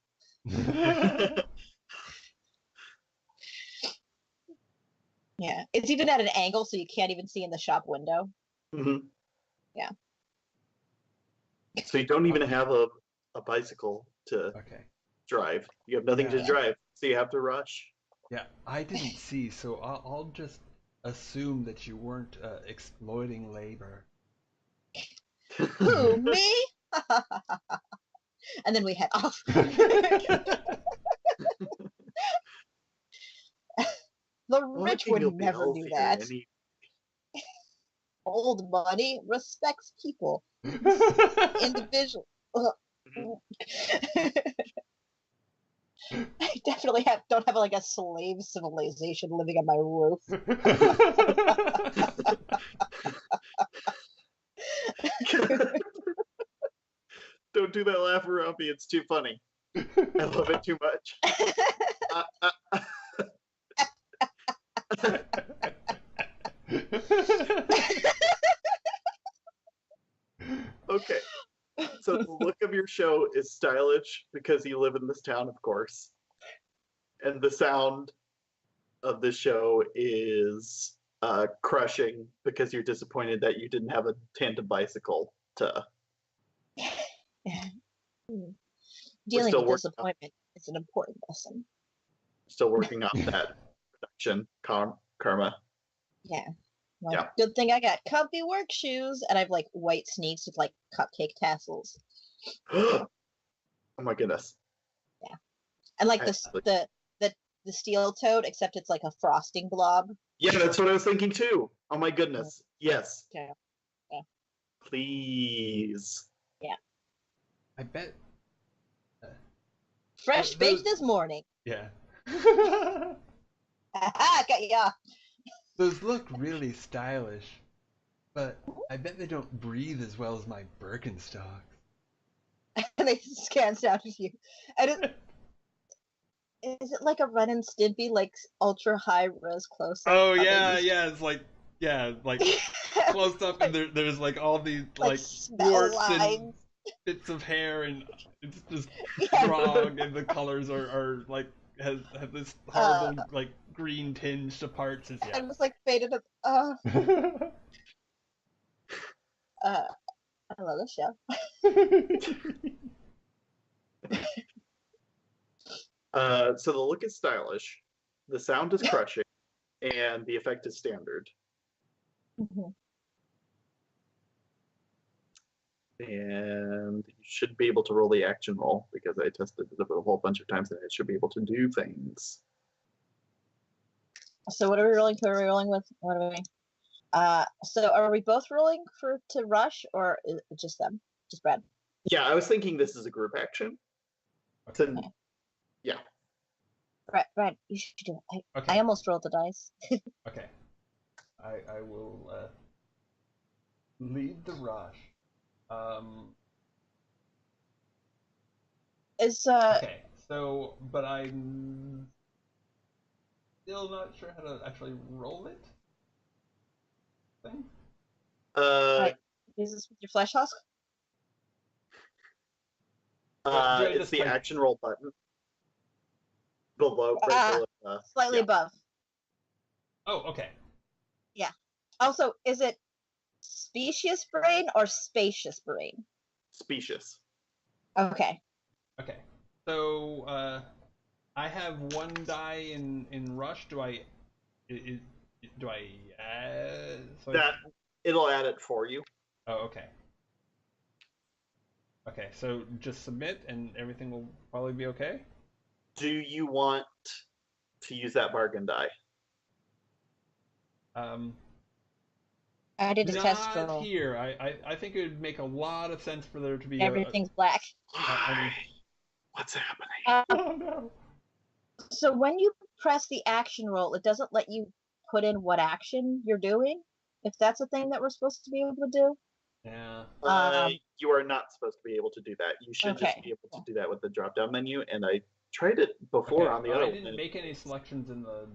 Yeah. It's even at an angle, so you can't even see in the shop window. Mm-hmm. Yeah. So you don't even have a bicycle to drive. You have nothing to drive, so you have to rush. Yeah, I didn't see, so I'll just assume that you weren't exploiting labor. Who, me? And then we head off. The rich would never do that. Old money respects people. Individual. I definitely don't have like a slave civilization living on my roof. Don't do that laugh around me. It's too funny. I love it too much. Okay. So the look of your show is stylish because you live in this town, of course. And the sound of the show is crushing because you're disappointed that you didn't have a tandem bicycle to... Dealing with disappointment is an important lesson. Still working on that production karma. Yeah. Well, good thing I got comfy work shoes, and I've like white sneaks with like cupcake tassels. Oh my goodness. Yeah. And like the steel toed, except it's like a frosting blob. Yeah, that's what I was thinking too. Oh my goodness. Yes. Yeah. Please. Yeah. I bet. Fresh baked this morning. Yeah. Got ya. Those look really stylish, but I bet they don't breathe as well as my Birkenstocks. And they scans down to you. And is it like a Ren and Stimpy, like ultra high res close up? Oh yeah, it's like close up, and there's like all these like warts and bits of hair, and it's just wrong, and the colors are like have this horrible like green tinge to parts. And it was like faded up. I love the show. So the look is stylish, the sound is crushing, and the effect is standard. Mm-hmm. And you should be able to roll the action roll because I tested it a whole bunch of times and it should be able to do things. So what are we rolling? Who are we rolling with? What are we? So are we both rolling to rush, or is it just them? Just Brad? Yeah, I was thinking this is a group action. Okay. Yeah. Brad, you should do it. Okay. I almost rolled the dice. Okay. I will lead the rush. Okay, so, but I'm still not sure how to actually roll it. Is this with your flesh husk? It's the action roll button. Below, slightly above. Oh, okay. Yeah. Also, is it specious brain or spacious brain? Specious. Okay. Okay. So, I have one die in rush. Do I add? So it'll add it for you. Oh, okay. Okay, so just submit and everything will probably be okay? Do you want to use that bargain die? I did a test roll. Not here. I think it would make a lot of sense for there to be everything's black. What's happening? Oh no. So when you press the action roll, it doesn't let you put in what action you're doing, if that's a thing that we're supposed to be able to do. Yeah. You are not supposed to be able to do that. You should just be able to do that with the drop-down menu, and I tried it before on the other one. I didn't make any selections in the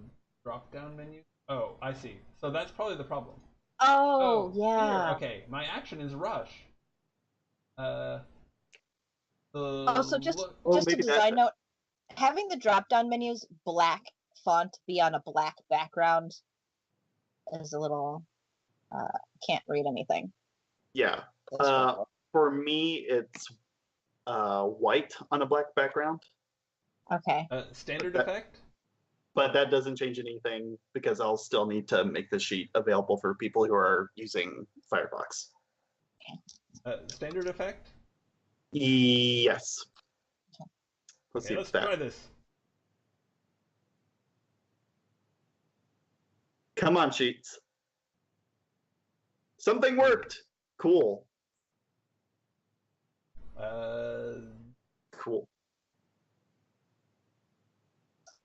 drop-down menu. Oh, I see. So that's probably the problem. Oh yeah. Here. Okay, my action is rush. So just a design note, having the drop-down menus black font be on a black background is a little can't read anything. Yeah. For me, it's white on a black background. Okay. Standard effect? But that doesn't change anything because I'll still need to make the sheet available for people who are using Firefox. Standard effect? Yes. Let's try this. Come on, sheets. Something worked. Cool. Cool.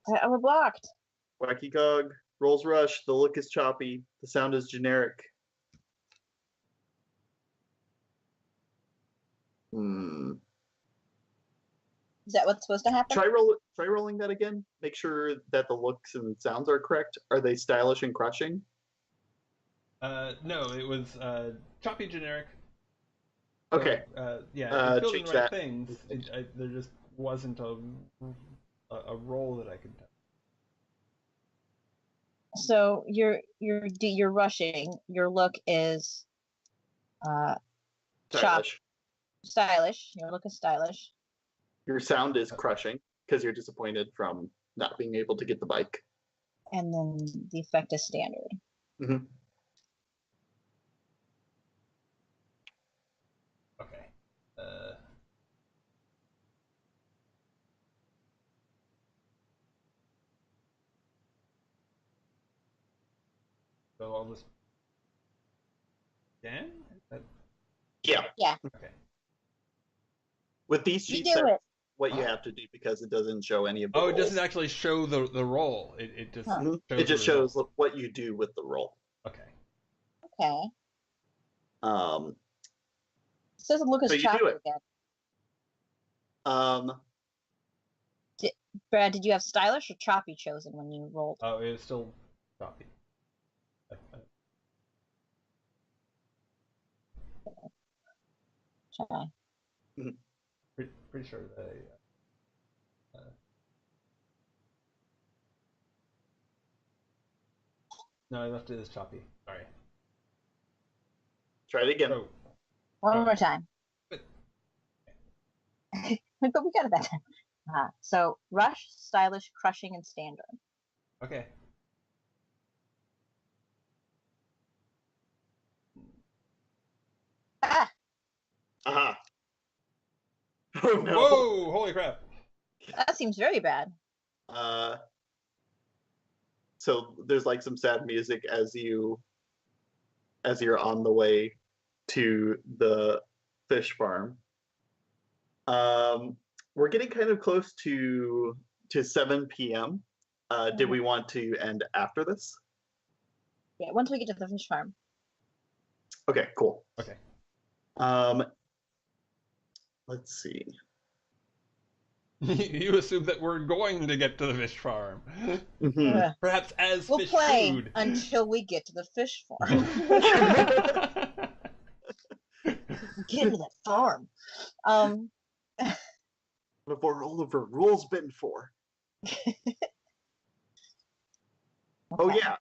We're blocked. Wacky Cog, rolls rush, the look is choppy, the sound is generic. Is that what's supposed to happen? Try rolling that again. Make sure that the looks and sounds are correct. Are they stylish and crushing? No, it was choppy generic. Okay. So, it's building the right things. There just wasn't a role that I could tell. So you're rushing. Your look is stylish. Your look is stylish. Your sound is crushing because you're disappointed from not being able to get the bike. And then the effect is standard. Mm-hmm. Okay. So I'll just again? Yeah. Okay. With these sheets, that's what you have to do because it doesn't show any of the rolls. It doesn't actually show the roll. It just shows what you do with the roll. Okay. It doesn't look as choppy again. Brad, did you have stylish or choppy chosen when you rolled? Oh, it was still choppy. Okay. Pretty sure that no, I left it as choppy. Sorry. Try it again. One more time. But we got it that time. So rush, stylish, crushing, and standard. Okay. Ah, Aha. Oh no. Whoa! Holy crap! that seems very bad. So there's like some sad music as you're on the way to the fish farm. We're getting kind of close to 7 p.m. Did we want to end after this? Yeah, once we get to the fish farm. Okay, cool. Okay. Let's see. You assume that we're going to get to the fish farm. Mhm. Perhaps as We'll fish play food. until we get to the fish farm. Get to that farm. What have all of our rules been for? Oh Okay. yeah,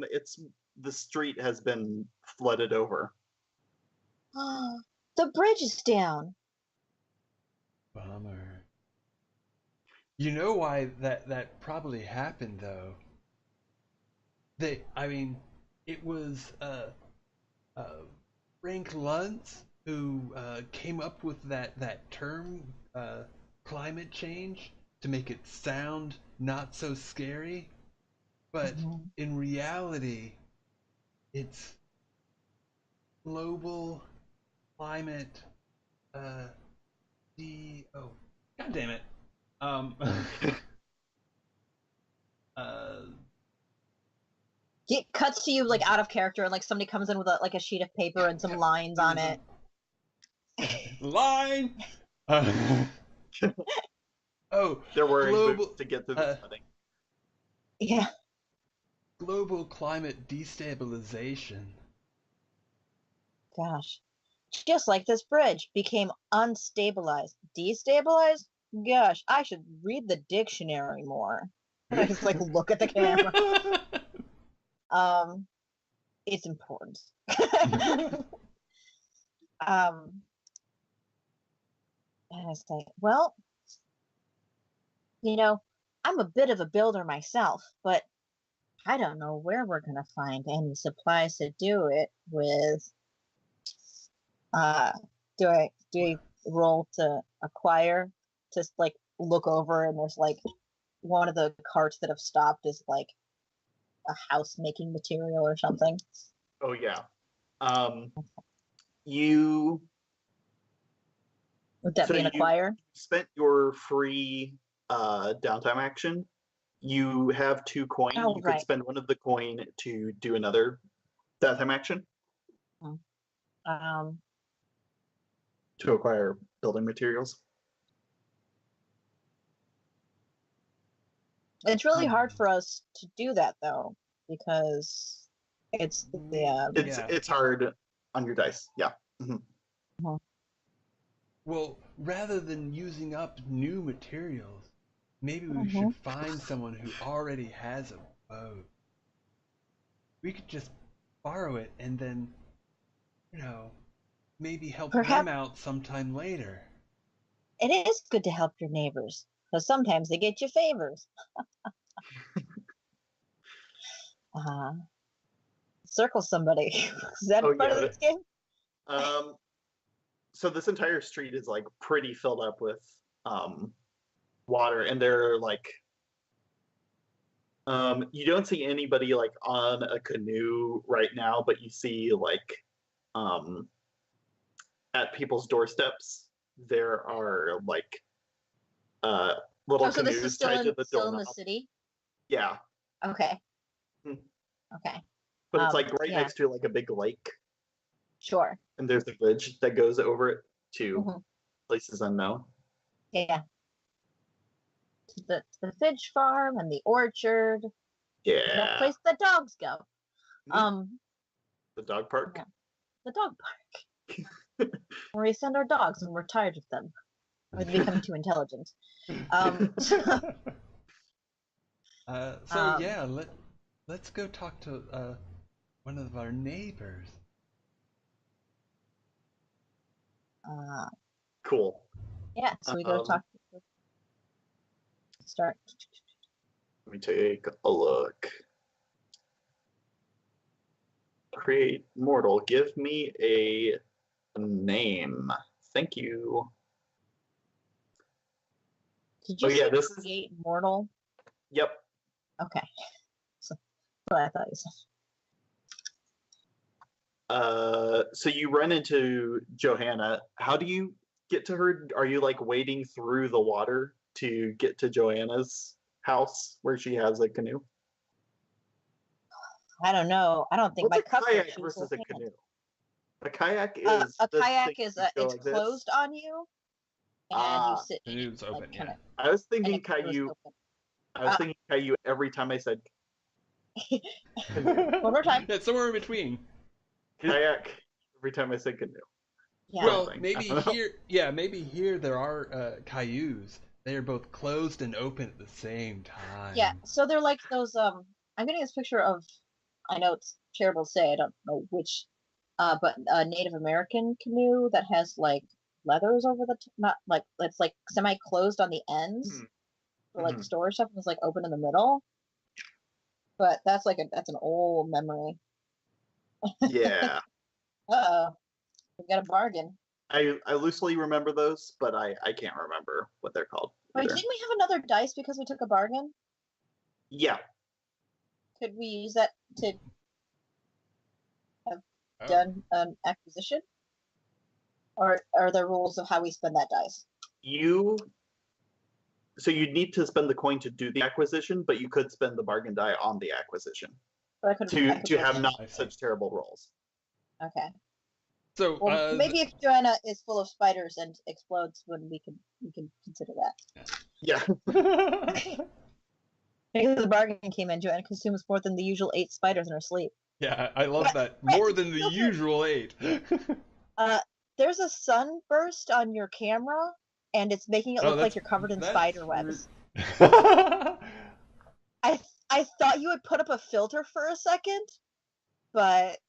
it's the street has been flooded over. The bridge is down. Bummer. You know why that probably happened though? It was Frank Luntz who came up with that term, climate change, to make it sound not so scary. But in reality, it's global climate. God damn it. It cuts to you like out of character, and like somebody comes in with a sheet of paper and some lines on it. Line. Oh, They're wearing global, boots to get through the flooding. Yeah. Global climate destabilization. Gosh. Just like this bridge became unstabilized. Destabilized? Gosh, I should read the dictionary more. I just like look at the camera. It's important. And I say, well, I'm a bit of a builder myself, but I don't know where we're gonna find any supplies to do it with. Do I roll to acquire? Just like look over and there's like one of the carts that have stopped is like a house making material or something. Oh yeah. You Would that be an acquire? spent your free downtime action. You have 2 coin. Oh, you right. could spend one of the coin to do another downtime action. To acquire building materials. It's really hard for us to do that though, because it's the It's hard on your dice. Yeah. Mm-hmm. Well, rather than using up new materials, maybe we should find someone who already has a boat. We could just borrow it and then, maybe help them out sometime later. It is good to help your neighbors, because sometimes they get you favors. Circle somebody. Is that part of this game? So this entire street is like pretty filled up with water, and they're like you don't see anybody like on a canoe right now, but you see like at people's doorsteps there are like little so canoes this is still tied to the still in doorknob. the city? Yeah. Okay. Okay. But it's like right next to like a big lake. Sure. And there's a bridge that goes over it to places unknown. Yeah. The fish farm and the orchard. Yeah. That place the dogs go. The dog park? Yeah. The dog park. Where we send our dogs when we're tired of them. Or they become too intelligent. Let's go talk to one of our neighbors. Cool. Yeah, so we go talk to start. Let me take a look. Create mortal. Give me a name. Thank you. Did you yeah, say this create mortal? Yep. Okay. So, what I thought you said. So you run into Johanna. How do you get to her? Are you like wading through the water to get to Joanna's house where she has a canoe? I don't know. I don't think What's my a kayak cupcake versus a hand. canoe? A kayak is a the kayak thing is you go it's like this. closed on you, and you sit. Canoe's like, open, yeah. I was thinking and it goes Caillou. open. I was thinking Caillou every time I said One more time. Yeah, somewhere in between. kayak every time I said canoe. Yeah. Well, Something. maybe here there are Cailloux. They are both closed and open at the same time. Yeah. So they're like those. I'm getting this picture of. I know it's terrible to say. I don't know which. But a Native American canoe that has like leathers over the not like it's like semi closed on the ends for like storage stuff. It's like open in the middle. But that's like that's an old memory. Yeah. Uh-oh. We got a bargain. I loosely remember those, but I can't remember what they're called. Wait, either. didn't we have another dice because we took a bargain? Yeah. Could we use that to have done an acquisition? Or are there rules of how we spend that dice? So you'd need to spend the coin to do the acquisition, but you could spend the bargain die on the acquisition to have not such terrible rolls. Okay. So maybe if Joanna is full of spiders and explodes, when we can consider that. Yeah. Because the bargain came in, Joanna consumes more than the usual 8 spiders in her sleep. Yeah, I love that. More than the usual 8. There's a sunburst on your camera, and it's making it look like you're covered in spider webs. I thought you would put up a filter for a second, but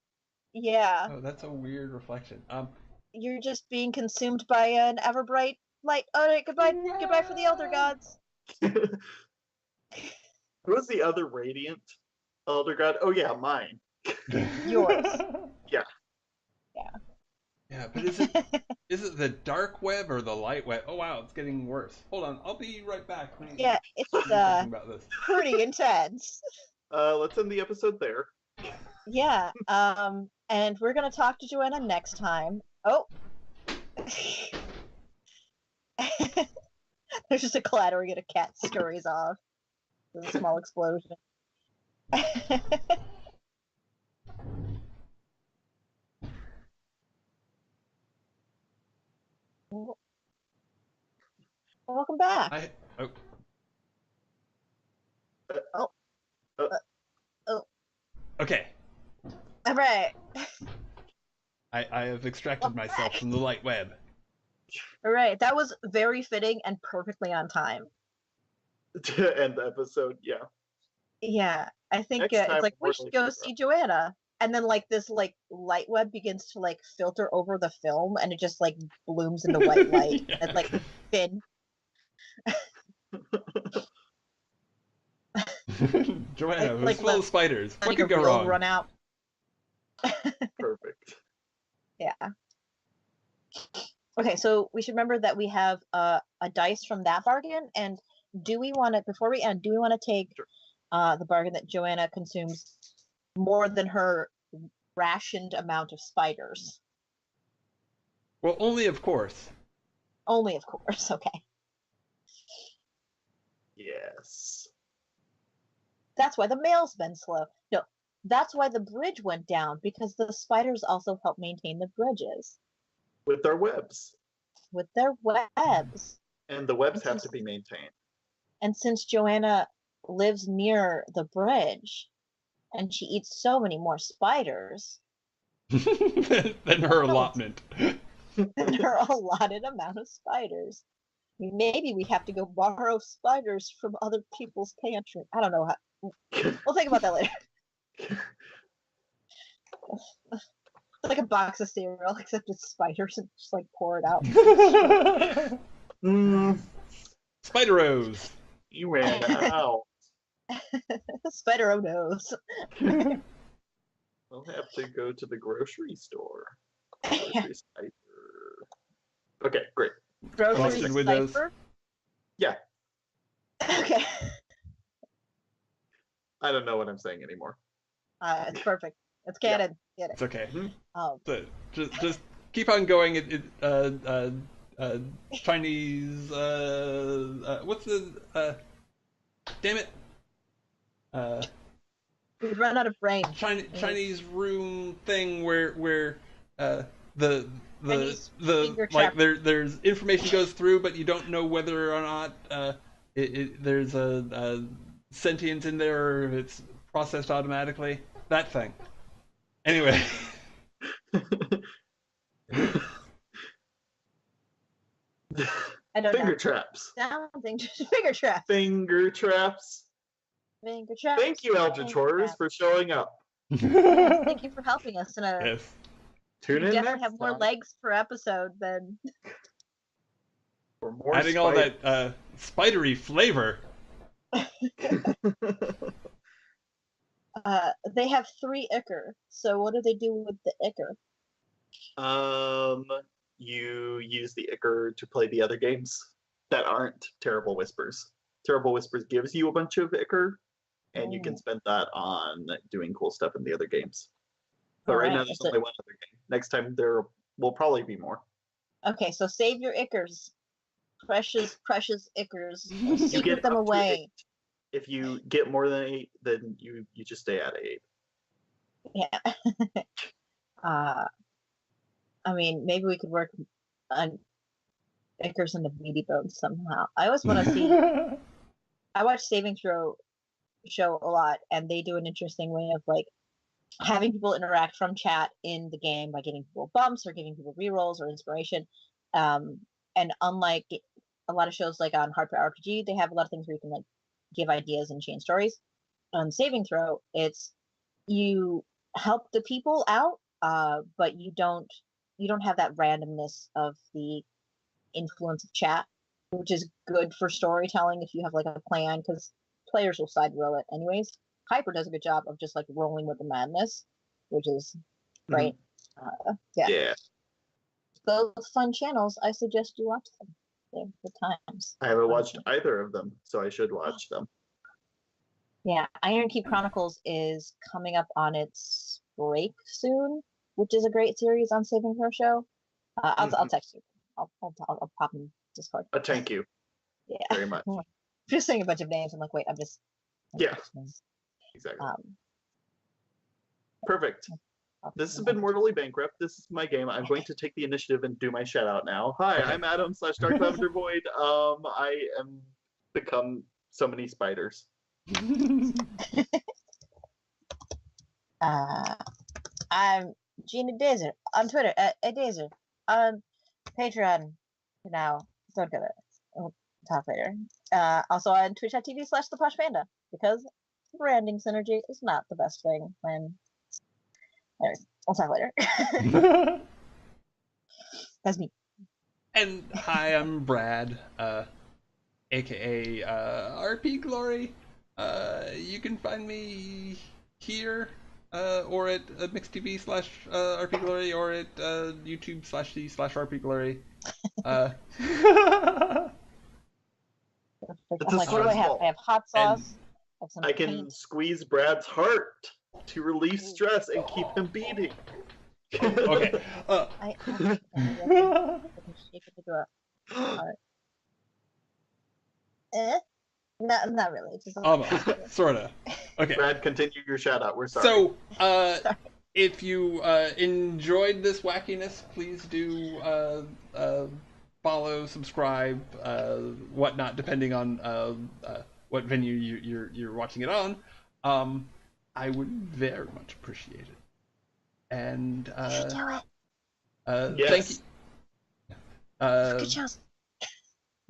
yeah. Oh, that's a weird reflection. You're just being consumed by an ever bright light. All right, goodbye for the elder gods. Who was the other radiant elder god? Oh yeah, mine. Yours. Yeah. Yeah. Yeah, but is it the dark web or the light web? Oh wow, it's getting worse. Hold on, I'll be right back. Yeah, it's about this. pretty intense. Let's end the episode there. Yeah, and we're gonna talk to Joanna next time. Oh. There's just a clattering and a cat scurries off. There's a small explosion. Welcome back. Okay. All right. I have extracted myself from the light web. All right. That was very fitting and perfectly on time. To end the episode, yeah. Yeah, I think it's like we should go see Joanna, and then like this like light web begins to like filter over the film, and it just like blooms into white light. Yeah. It's like thin. Joanna, who's full of spiders. What could go wrong? Run out. Perfect. Yeah. Okay, so we should remember that we have a dice from that bargain, and do we want to, before we end, do we want to take the bargain that Joanna consumes more than her rationed amount of spiders? Well, only of course. Only of course, okay. Yes. That's why the mail's been slow. No, that's why the bridge went down, because the spiders also help maintain the bridges. With their webs. With their webs. And the webs have to be maintained. And since Joanna lives near the bridge, and she eats so many more spiders than her allotment. Than her allotted amount of spiders. Maybe we have to go borrow spiders from other people's pantry. I don't know how. We'll think about that later. It's like a box of cereal, except it's spiders and just like pour it out. Spider-Rose. You ran out. Spider knows. I'll have to go to the grocery store. Grocery cipher. Okay, great. Grocery cipher? Yeah. Okay. I don't know what I'm saying anymore. It's perfect. It's canon. Yeah. It's okay. So just keep on going. Chinese. What's the? Damn it. We've run out of brain. Chinese room thing where the like there's information goes through, but you don't know whether or not there's a sentience in there, or if it's processed automatically. That thing. Anyway. I don't Finger know. traps. Finger traps. Finger traps. Finger traps. Thank you, Eldritch Horrors, for showing up. Thank you for helping us. Yes. Tune in definitely next have more time legs per episode than. for more adding all that spidery flavor. They have 3 ichor. So what do they do with the ichor? You use the ichor to play the other games that aren't Terrible Whispers. Terrible Whispers gives you a bunch of ichor, and you can spend that on doing cool stuff in the other games. But right now there's only one other game. Next time there will probably be more. Okay, so save your ichors. Precious ichors. Secret them up to away. 8. If you get more than 8, then you just stay at 8. Yeah. I mean, maybe we could work on ichors and the meaty bones somehow. I always want to see. I watch Saving Throw show a lot, and they do an interesting way of like having people interact from chat in the game by giving people bumps or giving people rerolls or inspiration. And unlike a lot of shows like on Hard RPG, they have a lot of things where you can like give ideas and change stories. On Saving Throw, it's you help the people out, but you don't have that randomness of the influence of chat, which is good for storytelling if you have like a plan, because players will side roll it anyways. Hyper does a good job of just like rolling with the madness, which is great. Yeah. Those fun channels, I suggest you watch them. They're good times. I haven't watched either of them, so I should watch them. Yeah, Iron Keep Chronicles is coming up on its break soon, which is a great series on Saving Throw show. I'll text you. I'll pop in Discord. Thank you. Yeah. Very much. Just saying a bunch of names. I'm like, wait, I'm just. Exactly. Perfect. This has been Mortally Bankrupt. This is my game. I'm going to take the initiative and do my shout out now. Hi, I'm Adam /Dark Lavender Void. I am become so many spiders. I'm Gina Dazer on Twitter at Dazer. On Patreon for now. Don't do it. We'll talk later. Also on twitch.tv/theposhpanda, because branding synergy is not the best thing when. Anyways, we'll talk later. That's me. And hi, I'm Brad, aka RPGlory. You can find me here, or at mixtv/RPGlory, or at YouTube/C/RPGlory. I'm like, what do I have? I have hot sauce. I can squeeze Brad's heart to relieve stress and keep him beating. Okay. Not really. Just sorta. Okay. Brad, continue your shout out. We're sorry. So, if you enjoyed this wackiness, please do follow, subscribe, whatnot, depending on what venue you're watching it on. I would very much appreciate it. And you should do it. Yes. Thank you. Good job.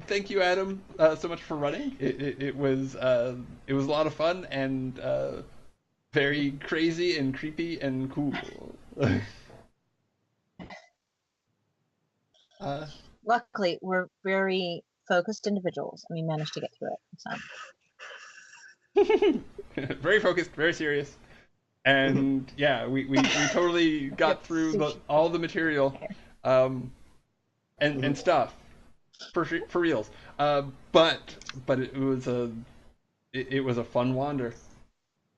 Thank you, Adam, so much for running. It was a lot of fun and very crazy and creepy and cool. Luckily, we're very focused individuals, and we managed to get through it. So. Very focused, very serious. And yeah, we totally got through all the material and stuff for reals. But it was a fun wander.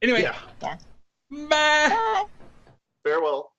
Anyway, yeah. Bye. Farewell.